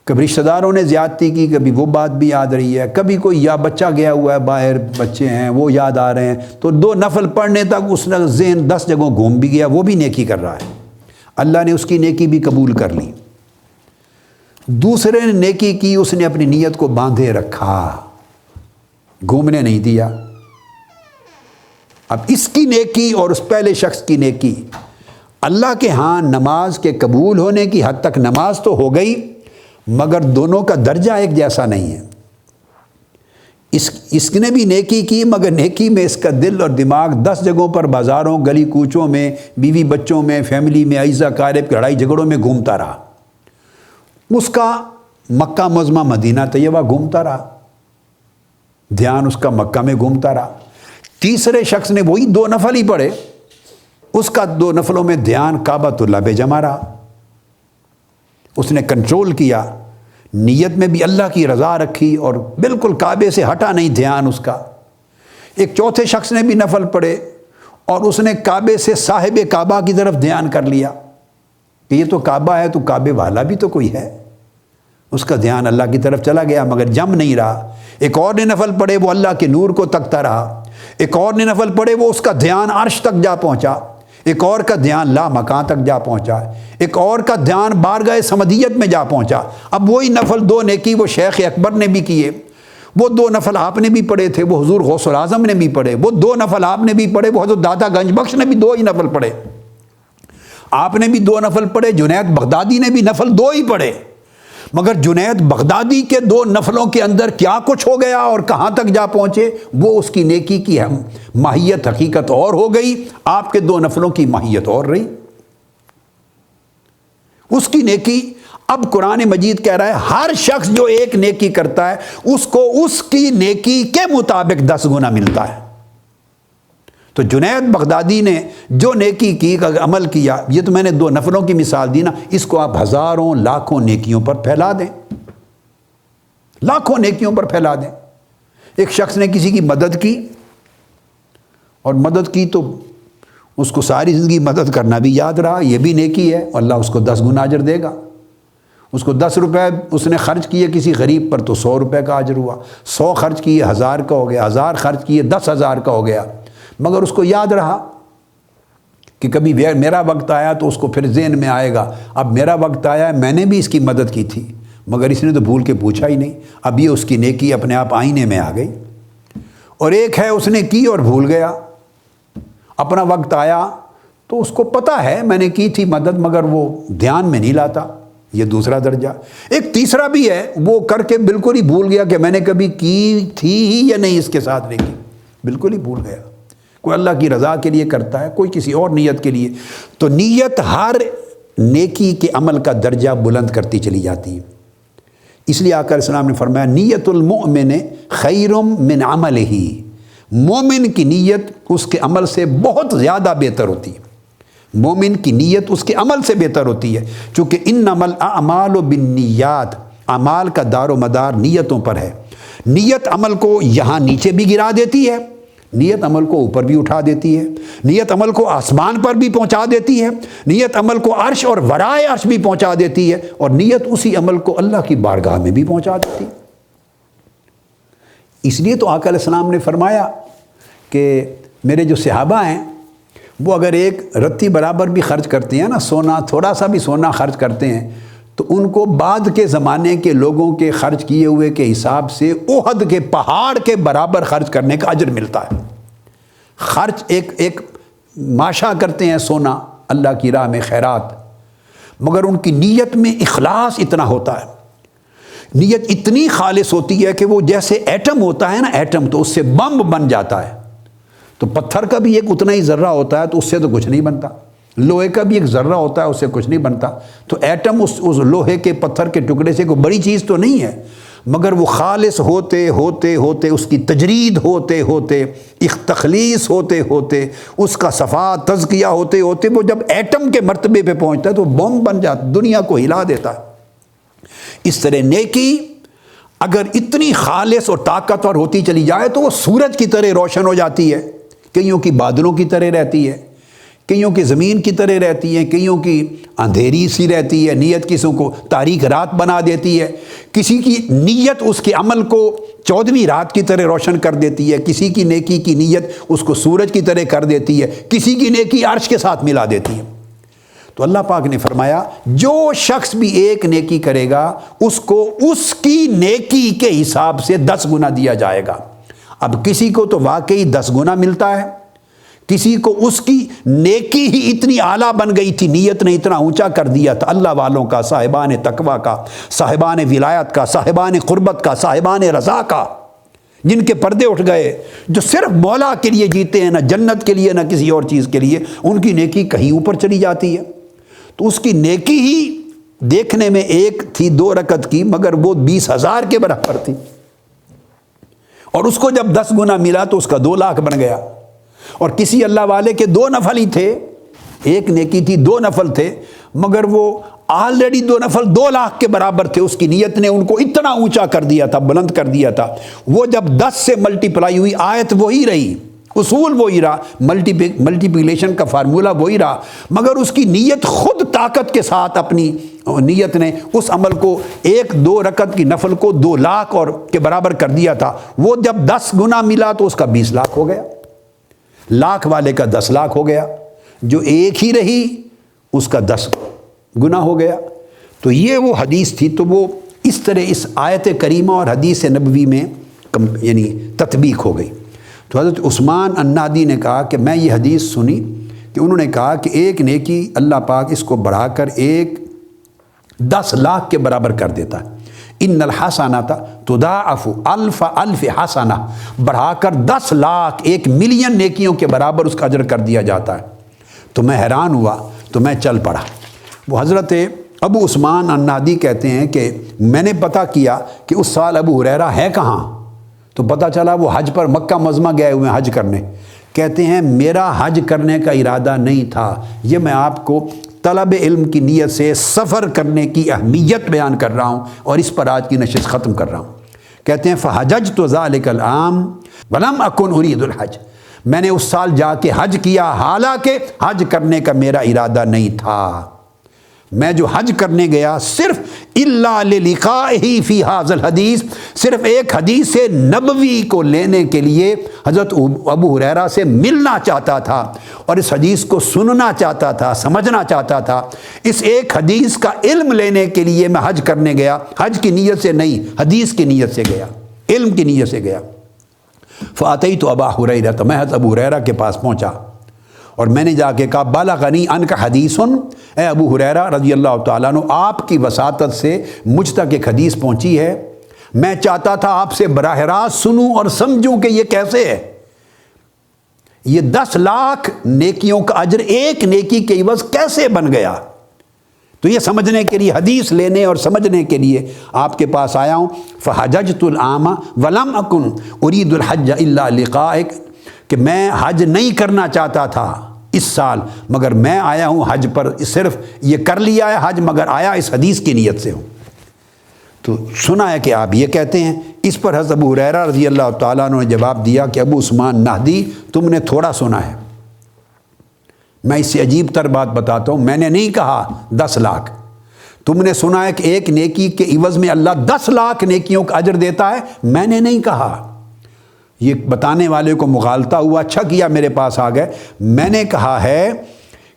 کبھی رشتہ داروں نے زیادتی کی، کبھی وہ بات بھی یاد رہی ہے، کبھی کوئی یا بچہ گیا ہوا ہے باہر، بچے ہیں وہ یاد آ رہے ہیں، تو 2 نفل پڑھنے تک اس نے ذہن 10 جگہوں گھوم بھی گیا، وہ بھی نیکی کر رہا ہے، اللہ نے اس کی نیکی بھی قبول کر لی۔ دوسرے نے نیکی کی، اس نے اپنی نیت کو باندھے رکھا، گھومنے نہیں دیا۔ اب اس کی نیکی اور اس پہلے شخص کی نیکی، اللہ کے ہاں نماز کے قبول ہونے کی حد تک نماز تو ہو گئی، مگر دونوں کا درجہ ایک جیسا نہیں ہے۔ اس نے بھی نیکی کی، مگر نیکی میں اس کا دل اور دماغ 10 جگہوں پر، بازاروں، گلی کوچوں میں، بیوی بچوں میں، فیملی میں، عیزہ قارب کی لڑائی جھگڑوں میں گھومتا رہا۔ اس کا مکہ معظمہ مدینہ طیبہ گھومتا رہا، دھیان اس کا مکہ میں گھومتا رہا۔ تیسرے شخص نے وہی 2 نفل ہی پڑھے، اس کا 2 نفلوں میں دھیان کعبۃ اللہ پہ جمع رہا، اس نے کنٹرول کیا، نیت میں بھی اللہ کی رضا رکھی اور بالکل کعبے سے ہٹا نہیں دھیان اس کا۔ ایک چوتھے شخص نے بھی نفل پڑھے اور اس نے کعبے سے صاحب کعبہ کی طرف دھیان کر لیا کہ یہ تو کعبہ ہے، تو کعبے والا بھی تو کوئی ہے، اس کا دھیان اللہ کی طرف چلا گیا مگر جم نہیں رہا۔ ایک اور نے نفل پڑھے، وہ اللہ کے نور کو تکتا رہا۔ ایک اور نے نفل پڑھے، وہ اس کا دھیان عرش تک جا پہنچا۔ ایک اور کا دھیان لا مکان تک جا پہنچا۔ ایک اور کا دھیان بارگاہ سمدیت میں جا پہنچا۔ اب وہی نفل 2 نیکی وہ شیخ اکبر نے بھی کیے، وہ 2 نفل آپ نے بھی پڑھے تھے، وہ حضور غوث الاعظم نے بھی پڑھے، وہ 2 نفل آپ نے بھی پڑھے، وہ حضرت داتا گنج بخش نے بھی 2 ہی نفل پڑھے، آپ نے بھی 2 نفل پڑھے، جنید بغدادی نے بھی نفل 2 ہی پڑھے۔ مگر جنید بغدادی کے 2 نفلوں کے اندر کیا کچھ ہو گیا اور کہاں تک جا پہنچے، وہ اس کی نیکی کی ماہیت حقیقت اور ہو گئی، آپ کے 2 نفلوں کی ماہیت اور رہی۔ اس کی نیکی، اب قرآن مجید کہہ رہا ہے ہر شخص جو ایک نیکی کرتا ہے اس کو اس کی نیکی کے مطابق 10 گنا ملتا ہے۔ تو جنید بغدادی نے جو نیکی کی، عمل کیا، یہ تو میں نے 2 نفلوں کی مثال دی نا، اس کو آپ ہزاروں لاکھوں نیکیوں پر پھیلا دیں، لاکھوں نیکیوں پر پھیلا دیں۔ ایک شخص نے کسی کی مدد کی اور مدد کی تو اس کو ساری زندگی مدد کرنا بھی یاد رہا، یہ بھی نیکی ہے، اور اللہ اس کو 10 گنا اجر دے گا۔ اس کو 10 روپے اس نے خرچ کیے کسی غریب پر تو 100 روپے کا اجر ہوا، 100 خرچ کیے 1000 کا ہو گیا، 1000 خرچ کیے 10,000 کا ہو گیا۔ مگر اس کو یاد رہا کہ کبھی میرا وقت آیا تو اس کو پھر ذہن میں آئے گا، اب میرا وقت آیا ہے، میں نے بھی اس کی مدد کی تھی، مگر اس نے تو بھول کے پوچھا ہی نہیں۔ اب یہ اس کی نیکی اپنے آپ آئینے میں آ گئی۔ اور ایک ہے اس نے کی اور بھول گیا، اپنا وقت آیا تو اس کو پتہ ہے میں نے کی تھی مدد، مگر وہ دھیان میں نہیں لاتا، یہ دوسرا درجہ۔ ایک تیسرا بھی ہے، وہ کر کے بالکل ہی بھول گیا کہ میں نے کبھی کی تھی ہی یا نہیں اس کے ساتھ نیکی، بالکل ہی بھول گیا۔ کوئی اللہ کی رضا کے لیے کرتا ہے، کوئی کسی اور نیت کے لیے۔ تو نیت ہر نیکی کے عمل کا درجہ بلند کرتی چلی جاتی ہے۔ اس لیے آقا علیہ السلام نے فرمایا نیت المؤمن خیر من عملہ، مومن کی نیت اس کے عمل سے بہت زیادہ بہتر ہوتی ہے۔ مومن کی نیت اس کے عمل سے بہتر ہوتی ہے، چونکہ انما الاعمال بالنیات، اعمال کا دار و مدار نیتوں پر ہے۔ نیت عمل کو یہاں نیچے بھی گرا دیتی ہے، نیت عمل کو اوپر بھی اٹھا دیتی ہے، نیت عمل کو آسمان پر بھی پہنچا دیتی ہے، نیت عمل کو عرش اور ورائے عرش بھی پہنچا دیتی ہے، اور نیت اسی عمل کو اللہ کی بارگاہ میں بھی پہنچا دیتی ہے۔ اس لیے تو آقا علیہ السلام نے فرمایا کہ میرے جو صحابہ ہیں وہ اگر ایک رتی برابر بھی خرچ کرتے ہیں نا، سونا تھوڑا سا بھی سونا خرچ کرتے ہیں، تو ان کو بعد کے زمانے کے لوگوں کے خرچ کیے ہوئے کے حساب سے احد کے پہاڑ کے برابر خرچ کرنے کا اجر ملتا ہے۔ خرچ ایک ماشا کرتے ہیں سونا اللہ کی راہ میں خیرات، مگر ان کی نیت میں اخلاص اتنا ہوتا ہے، نیت اتنی خالص ہوتی ہے کہ وہ جیسے ایٹم ہوتا ہے نا، ایٹم تو اس سے بم بن جاتا ہے، تو پتھر کا بھی ایک اتنا ہی ذرہ ہوتا ہے تو اس سے تو کچھ نہیں بنتا، لوہے کا بھی ایک ذرہ ہوتا ہے اس سے کچھ نہیں بنتا، تو ایٹم اس لوہے کے پتھر کے ٹکڑے سے کوئی بڑی چیز تو نہیں ہے، مگر وہ خالص ہوتے ہوتے ہوتے اس کی تجرید ہوتے ہوتے تخلیص ہوتے ہوتے اس کا صفا تزکیہ ہوتے ہوتے وہ جب ایٹم کے مرتبے پہ پہنچتا ہے تو بم بن جاتا، دنیا کو ہلا دیتا ہے۔ اس طرح نیکی اگر اتنی خالص اور طاقتور ہوتی چلی جائے تو وہ سورج کی طرح روشن ہو جاتی ہے، کئیوں کی بادلوں کی طرح رہتی ہے، کئیوں کی زمین کی طرح رہتی ہے، کئیوں کی اندھیری سی رہتی ہے، نیت کسوں کو تاریک رات بنا دیتی ہے، کسی کی نیت اس کے عمل کو 14ویں رات کی طرح روشن کر دیتی ہے، کسی کی نیکی کی نیت اس کو سورج کی طرح کر دیتی ہے، کسی کی نیکی عرش کے ساتھ ملا دیتی ہے۔ تو اللہ پاک نے فرمایا جو شخص بھی ایک نیکی کرے گا اس کو اس کی نیکی کے حساب سے 10 گنا دیا جائے گا۔ اب کسی کو تو واقعی 10 گنا ملتا ہے، کسی کو اس کی نیکی ہی اتنی اعلیٰ بن گئی تھی، نیت نے اتنا اونچا کر دیا تھا، اللہ والوں کا، صاحبان تقویٰ کا، صاحبان ولایت کا، صاحبان قربت کا، صاحبان رضا کا، جن کے پردے اٹھ گئے، جو صرف مولا کے لیے جیتے ہیں، نہ جنت کے لیے نہ کسی اور چیز کے لیے، ان کی نیکی کہیں اوپر چلی جاتی ہے۔ تو اس کی نیکی ہی دیکھنے میں ایک تھی 2 رکعت کی، مگر وہ 20,000 کے برابر تھی، اور اس کو جب 10 گنا ملا تو اس کا 2 لاکھ بن گیا۔ اور کسی اللہ والے کے 2 نفل ہی تھے، ایک نیکی تھی 2 نفل تھے، مگر وہ آلریڈی 2 نفل 2 لاکھ کے برابر تھے، اس کی نیت نے ان کو اتنا اونچا کر دیا تھا، بلند کر دیا تھا۔ وہ جب 10 سے ملٹیپلائی ہوئی، آیت وہی رہی، اصول وہی رہا، ملٹیپلیکیشن کا فارمولہ وہی رہا، مگر اس کی نیت خود طاقت کے ساتھ اپنی نیت نے اس عمل کو 1-2 رکعت کی نفل کو 2 لاکھ اور کے برابر کر دیا تھا۔ وہ جب 10 گنا ملا تو اس کا 20 لاکھ ہو گیا، لاکھ والے کا 10 لاکھ ہو گیا، جو ایک ہی رہی اس کا 10 گنا ہو گیا۔ تو یہ وہ حدیث تھی، تو وہ اس طرح اس آیت کریمہ اور حدیث نبوی میں یعنی تطبیق ہو گئی۔ تو حضرت عثمان النہدی نے کہا کہ میں یہ حدیث سنی کہ انہوں نے کہا کہ ایک نیکی اللہ پاک اس کو بڑھا کر 10 لاکھ کے برابر کر دیتا ہے۔ ان الحسنۃ تضاعف الف حسنہ، بڑھا کر 10 لاکھ 1 ملین نیکیوں کے برابر اس کا اجر کر دیا جاتا ہے۔ تو میں حیران ہوا، تو میں چل پڑا۔ وہ حضرت ابو عثمان النہدی کہتے ہیں کہ میں نے پتہ کیا کہ اس سال ابو ہریرہ ہے کہاں، تو پتہ چلا وہ حج پر مکہ معظمہ گئے ہوئے حج کرنے۔ کہتے ہیں میرا حج کرنے کا ارادہ نہیں تھا، یہ میں آپ کو طلب علم کی نیت سے سفر کرنے کی اہمیت بیان کر رہا ہوں، اور اس پر آج کی نشست ختم کر رہا ہوں۔ کہتے ہیں فحججت ذلک العام ولم اکن ارید الحج، میں نے اس سال جا کے حج کیا، حالانکہ حج کرنے کا میرا ارادہ نہیں تھا۔ میں جو حج کرنے گیا صرف الا للقائہ فی ھذا الحدیث، صرف ایک حدیث نبوی کو لینے کے لیے حضرت ابو ہریرہ سے ملنا چاہتا تھا، اور اس حدیث کو سننا چاہتا تھا، سمجھنا چاہتا تھا۔ اس ایک حدیث کا علم لینے کے لیے میں حج کرنے گیا، حج کی نیت سے نہیں، حدیث کی نیت سے گیا، علم کی نیت سے گیا۔ فاتیت ابا ہریرہ، تو میں حضرت ابو ہریرہ کے پاس پہنچا، اور میں نے جا کے کہا بلغنی عنک حدیث، اے ابو ہریرہ رضی اللہ تعالیٰ عنہ، آپ کی وساطت سے مجھ تک ایک حدیث پہنچی ہے، میں چاہتا تھا آپ سے براہ راست سنوں اور سمجھوں کہ یہ کیسے ہے۔ یہ 10 لاکھ نیکیوں کا اجر ایک نیکی کے عوض کیسے بن گیا؟ تو یہ سمجھنے کے لیے، حدیث لینے اور سمجھنے کے لیے آپ کے پاس آیا ہوں۔ فحججت العام ولم اکن ارید الحج الا لقائک، کہ میں حج نہیں کرنا چاہتا تھا اس سال، مگر میں آیا ہوں حج پر، صرف یہ کر لیا ہے حج، مگر آیا اس حدیث کی نیت سے ہوں۔ تو سنا ہے کہ آپ یہ کہتے ہیں۔ اس پر حضرت ابو ہریرہ رضی اللہ تعالیٰ عنہ نے جواب دیا کہ ابو عثمان نہدی، تم نے تھوڑا سنا ہے، میں اس سے عجیب تر بات بتاتا ہوں، میں نے نہیں کہا 10 لاکھ، تم نے سنا ہے کہ ایک نیکی کے عوض میں اللہ 10 لاکھ نیکیوں کا اجر دیتا ہے، میں نے نہیں کہا۔ یہ بتانے والے کو مغالطہ ہوا، اچھا کیا میرے پاس آ گئے۔ میں نے کہا ہے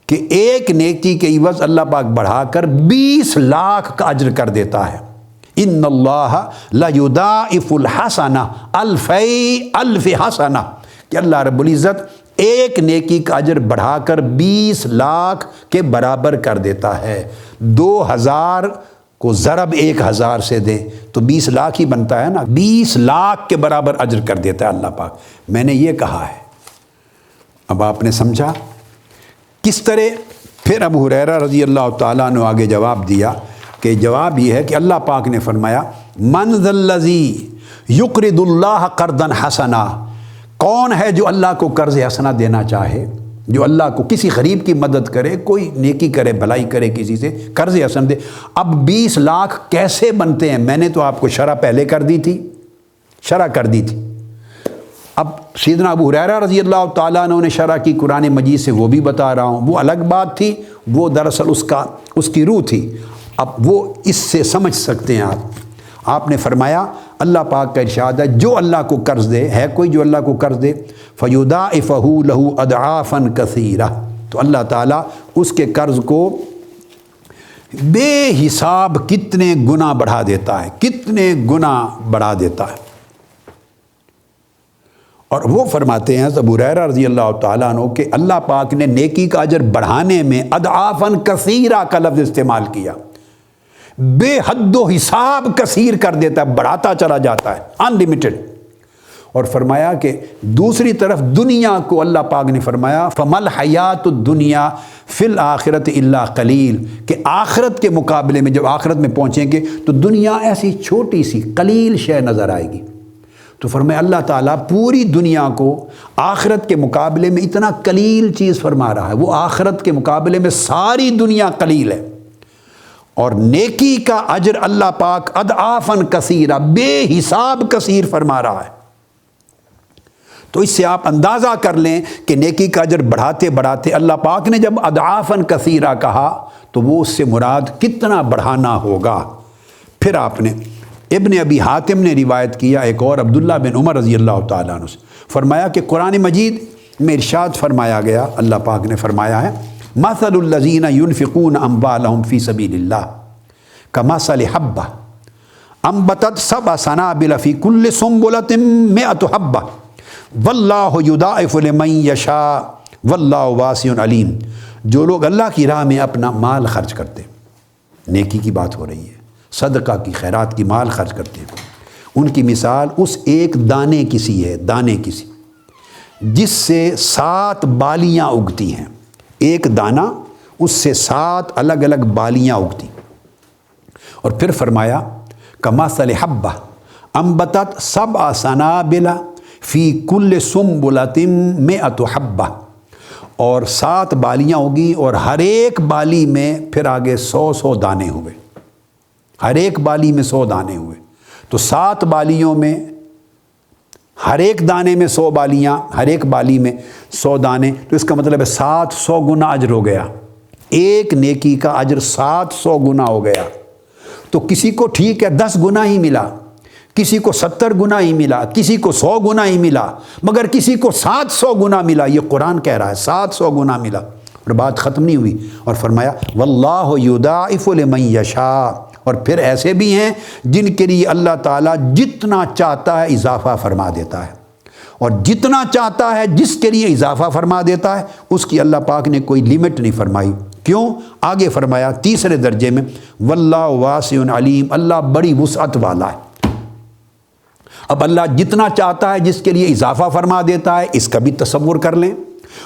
کہ ایک نیکی کے عوض اللہ پاک بڑھا کر 20 لاکھ کا اجر کر دیتا ہے۔ ان اللہ لیضاعف الحسنہ الف حسنہ، کہ اللہ رب العزت ایک نیکی کا اجر بڑھا کر 20 لاکھ کے برابر کر دیتا ہے۔ 2000 کو ضرب 1000 سے دیں تو 20 لاکھ ہی بنتا ہے نا، 20 لاکھ کے برابر اجر کر دیتا ہے اللہ پاک۔ میں نے یہ کہا ہے۔ اب آپ نے سمجھا کس طرح؟ پھر ابو ہریرہ رضی اللہ تعالیٰ نے آگے جواب دیا کہ جواب یہ ہے کہ اللہ پاک نے فرمایا من ذا الذی یقرض اللہ قرضا حسنا، کون ہے جو اللہ کو قرض حسنہ دینا چاہے، جو اللہ کو کسی غریب کی مدد کرے، کوئی نیکی کرے، بھلائی کرے، کسی سے قرض حسن دے۔ اب 20 لاکھ کیسے بنتے ہیں؟ میں نے تو آپ کو شرح پہلے کر دی تھی، شرح کر دی تھی۔ اب سیدنا ابو ہریرہ رضی اللہ تعالیٰ عنہ نے شرح کی قرآن مجید سے، وہ بھی بتا رہا ہوں، وہ الگ بات تھی، وہ دراصل اس کی روح تھی۔ اب وہ اس سے سمجھ سکتے ہیں آپ نے فرمایا اللہ پاک کا ارشاد ہے جو اللہ کو قرض دے، ہے کوئی جو اللہ کو قرض دے، فَيُضَاعِفَهُ لَهُ أَضْعَافًا كَثِيرًا، تو اللہ تعالیٰ اس کے قرض کو بے حساب کتنے گنا بڑھا دیتا ہے، کتنے گنا بڑھا دیتا ہے۔ اور وہ فرماتے ہیں ابو ہریرہ رضی اللہ تعالیٰ عنہ کہ اللہ پاک نے نیکی کا اجر بڑھانے میں اضعافاً کثیرہ کا لفظ استعمال کیا، بے حد و حساب کثیر کر دیتا ہے، بڑھاتا چلا جاتا ہے، انلمیٹڈ۔ اور فرمایا کہ دوسری طرف دنیا کو اللہ پاک نے فرمایا فَمَا الْحَيَاةُ الدُّنْيَا فِي الْآخِرَةِ إِلَّا قَلِيلٌ، کہ آخرت کے مقابلے میں جب آخرت میں پہنچیں گے تو دنیا ایسی چھوٹی سی قلیل شے نظر آئے گی۔ تو فرمایا اللہ تعالیٰ پوری دنیا کو آخرت کے مقابلے میں اتنا قلیل چیز فرما رہا ہے، وہ آخرت کے مقابلے میں ساری دنیا قلیل ہے۔ اور نیکی کا اجر اللہ پاک اضعافاً کثیرہ، بے حساب کثیر فرما رہا ہے۔ تو اس سے آپ اندازہ کر لیں کہ نیکی کا اجر بڑھاتے بڑھاتے اللہ پاک نے جب اضعافاً کثیرہ کہا تو وہ اس سے مراد کتنا بڑھانا ہوگا۔ پھر آپ نے ابن ابی حاتم نے روایت کیا ایک اور عبداللہ بن عمر رضی اللہ تعالیٰ عنہ سے، فرمایا کہ قرآن مجید میں ارشاد فرمایا گیا، اللہ پاک نے فرمایا ہے مثل الذین ينفقون اموالهم فی سبیل اللہ کمثل حبہ انبتت سبع سنابل فی کل سنبلۃ مئۃ حبہ واللہ یضاعف لمن یشاء واللہ واسع علیم۔ جو لوگ اللہ کی راہ میں اپنا مال خرچ کرتے، نیکی کی بات ہو رہی ہے، صدقہ کی، خیرات کی، مال خرچ کرتے ہیں، ان کی مثال اس ایک دانے کی سی ہے، دانے کی سی جس سے 7 بالیاں اگتی ہیں، ایک دانہ اس سے 7 الگ الگ بالیاں اگتی۔ اور پھر فرمایا کمثل حبہ انبتت سبع سنابل فی کل سنبلۃ مئۃ حبہ، اور 7 بالیاں ہوگی اور ہر ایک بالی میں پھر آگے 100 دانے ہوئے، ہر ایک بالی میں 100 دانے ہوئے۔ تو 7 بالیوں میں ہر ایک دانے میں 100 بالیاں، ہر ایک بالی میں 100 دانے، تو اس کا مطلب ہے 700 گنا اجر ہو گیا، ایک نیکی کا اجر 700 گنا ہو گیا۔ تو کسی کو ٹھیک ہے 10 گنا ہی ملا، کسی کو 70 گنا ہی ملا، کسی کو 100 گنا ہی ملا، مگر کسی کو 700 گنا ملا۔ یہ قرآن کہہ رہا ہے 700 گنا ملا۔ اور بات ختم نہیں ہوئی، اور فرمایا واللہ یضاعف لمن یشاء، اور پھر ایسے بھی ہیں جن کے لیے اللہ تعالیٰ جتنا چاہتا ہے اضافہ فرما دیتا ہے، اور جتنا چاہتا ہے جس کے لیے اضافہ فرما دیتا ہے اس کی اللہ پاک نے کوئی لیمٹ نہیں فرمائی۔ کیوں؟ آگے فرمایا تیسرے درجے میں واللہ واسع علیم، اللہ بڑی وسعت والا ہے۔ اب اللہ جتنا چاہتا ہے جس کے لیے اضافہ فرما دیتا ہے، اس کا بھی تصور کر لیں۔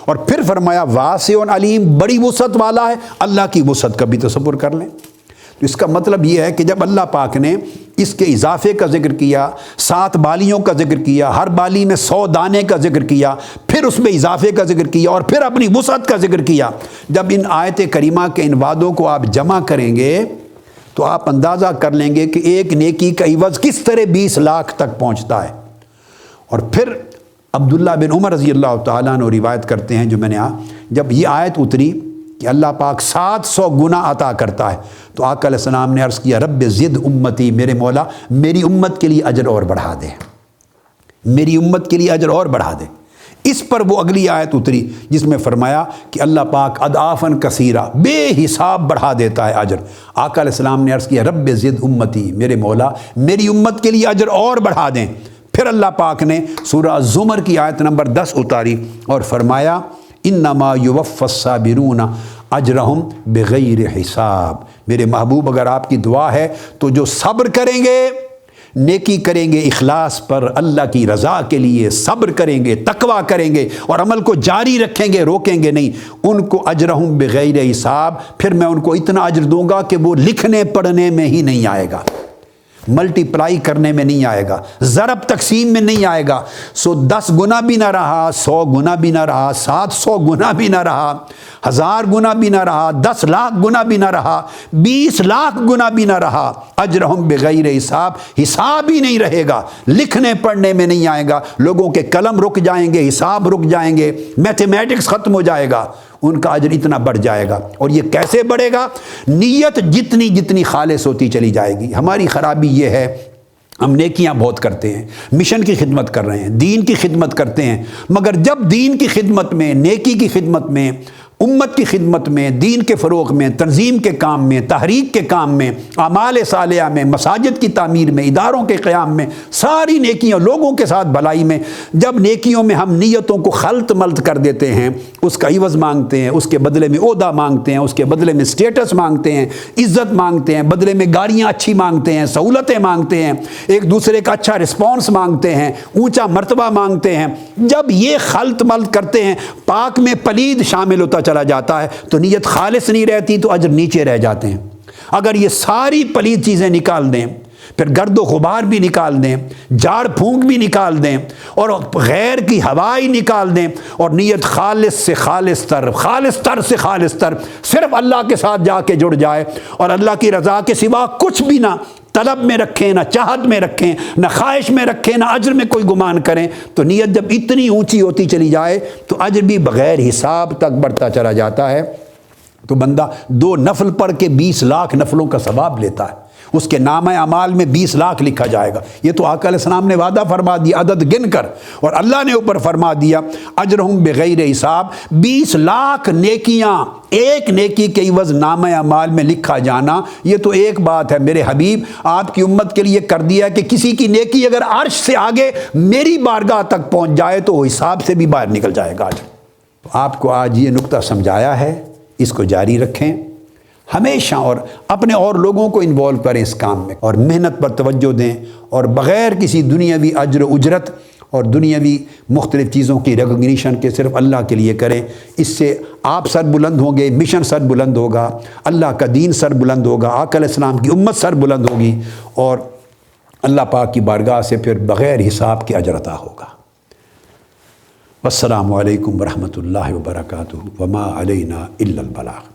اور پھر فرمایا واسع علیم، بڑی وسعت والا ہے، اللہ کی وسعت کا بھی تصور کر لیں۔ تو اس کا مطلب یہ ہے کہ جب اللہ پاک نے اس کے اضافے کا ذکر کیا، 7 بالیوں کا ذکر کیا، ہر بالی میں 100 دانے کا ذکر کیا، پھر اس میں اضافے کا ذکر کیا، اور پھر اپنی وسعت کا ذکر کیا۔ جب ان آیت کریمہ کے ان وعدوں کو آپ جمع کریں گے تو آپ اندازہ کر لیں گے کہ ایک نیکی کا عوض کس طرح 20 لاکھ تک پہنچتا ہے۔ اور پھر عبداللہ بن عمر رضی اللہ تعالیٰ عنہ روایت کرتے ہیں، جو میں نے جب یہ آیت اتری کہ اللہ پاک 700 گنا عطا کرتا ہے، تو آقا علیہ السلام نے عرض کیا رب زد امتی، میرے مولا میری امت کے لیے اجر اور بڑھا دے، میری امت کے لیے اجر اور بڑھا دے۔ اس پر وہ اگلی آیت اتری جس میں فرمایا کہ اللہ پاک اضعافاً کثیرہ، بے حساب بڑھا دیتا ہے اجر۔ آقا علیہ السلام نے عرض کیا رب زد امتی، میرے مولا میری امت کے لیے اجر اور بڑھا دیں۔ پھر اللہ پاک نے سورہ زمر کی آیت نمبر 10 اتاری اور فرمایا انما یوفی الصابرون اجرہم بغیر حساب، میرے محبوب اگر آپ کی دعا ہے تو جو صبر کریں گے، نیکی کریں گے اخلاص پر، اللہ کی رضا کے لیے صبر کریں گے، تقویٰ کریں گے اور عمل کو جاری رکھیں گے، روکیں گے نہیں، ان کو اجرہم بغیر حساب، پھر میں ان کو اتنا اجر دوں گا کہ وہ لکھنے پڑھنے میں ہی نہیں آئے گا، ملٹی پلائی کرنے میں نہیں آئے گا، ضرب تقسیم میں نہیں آئے گا۔ 10 گنا بھی نہ رہا، 100 گنا بھی نہ رہا، 700 گنا بھی نہ رہا، 1000 گنا بھی نہ رہا، 10 لاکھ گنا بھی نہ رہا، 20 لاکھ گنا بھی نہ رہا، اجرہم بغیر حساب، حساب ہی نہیں رہے گا، لکھنے پڑھنے میں نہیں آئے گا، لوگوں کے قلم رک جائیں گے، حساب رک جائیں گے، میتھمیٹکس ختم ہو جائے گا، ان کا اجر اتنا بڑھ جائے گا۔ اور یہ کیسے بڑھے گا؟ نیت جتنی جتنی خالص ہوتی چلی جائے گی۔ ہماری خرابی یہ ہے، ہم نیکیاں بہت کرتے ہیں، مشن کی خدمت کر رہے ہیں، دین کی خدمت کرتے ہیں، مگر جب دین کی خدمت میں، نیکی کی خدمت میں، امت کی خدمت میں، دین کے فروغ میں، تنظیم کے کام میں، تحریک کے کام میں، اعمال صالحہ میں، مساجد کی تعمیر میں، اداروں کے قیام میں، ساری نیکیوں، لوگوں کے ساتھ بھلائی میں، جب نیکیوں میں ہم نیتوں کو خلط ملط کر دیتے ہیں، اس کا عوض مانگتے ہیں، اس کے بدلے میں عہدہ مانگتے ہیں، اس کے بدلے میں سٹیٹس مانگتے ہیں، عزت مانگتے ہیں، بدلے میں گاڑیاں اچھی مانگتے ہیں، سہولتیں مانگتے ہیں، ایک دوسرے کا اچھا رسپانس مانگتے ہیں، اونچا مرتبہ مانگتے ہیں، جب یہ خلط ملط کرتے ہیں، پاک میں پلید شامل ہوتا چلا جاتا ہے تو نیت خالص نہیں رہتی، تو اجر نیچے رہ جاتے ہیں۔ اگر یہ ساری پلید چیزیں نکال دیں، پھر گرد و غبار بھی نکال دیں، جھاڑ پھونک بھی نکال دیں، اور غیر کی ہوائی نکال دیں، اور نیت خالص سے خالص تر، خالص تر سے خالص تر، صرف اللہ کے ساتھ جا کے جڑ جائے، اور اللہ کی رضا کے سوا کچھ بھی نہ طلب میں رکھیں، نہ چاہت میں رکھیں، نہ خواہش میں رکھیں، نہ اجر میں کوئی گمان کریں، تو نیت جب اتنی اونچی ہوتی چلی جائے تو اجر بھی بغیر حساب تک بڑھتا چلا جاتا ہے۔ تو بندہ 2 نفل پڑھ کے 20 لاکھ نفلوں کا ثواب لیتا ہے، اس کے نامہ اعمال میں 20 لاکھ لکھا جائے گا۔ یہ تو آقا علیہ السلام نے وعدہ فرما دیا عدد گن کر، اور اللہ نے اوپر فرما دیا اجرہم بغیر حساب، 20 لاکھ نیکیاں ایک نیکی کے عوض نامہ اعمال میں لکھا جانا، یہ تو ایک بات ہے۔ میرے حبیب آپ کی امت کے لیے کر دیا کہ کسی کی نیکی اگر عرش سے آگے میری بارگاہ تک پہنچ جائے تو وہ حساب سے بھی باہر نکل جائے گا۔ آپ کو آج یہ نقطہ سمجھایا ہے، اس کو جاری رکھیں ہمیشہ، اور اپنے اور لوگوں کو انوالو کریں اس کام میں، اور محنت پر توجہ دیں، اور بغیر کسی دنیاوی اجر و اجرت اور دنیاوی مختلف چیزوں کی ریکگنیشن کے صرف اللہ کے لیے کریں۔ اس سے آپ سر بلند ہوں گے، مشن سر بلند ہوگا، اللہ کا دین سر بلند ہوگا، آقا علیہ السلام کی امت سر بلند ہوگی، اور اللہ پاک کی بارگاہ سے پھر بغیر حساب کے اجر عطا ہوگا۔ والسلام علیکم ورحمۃ اللہ وبرکاتہ، وما علینا الا البلاغ۔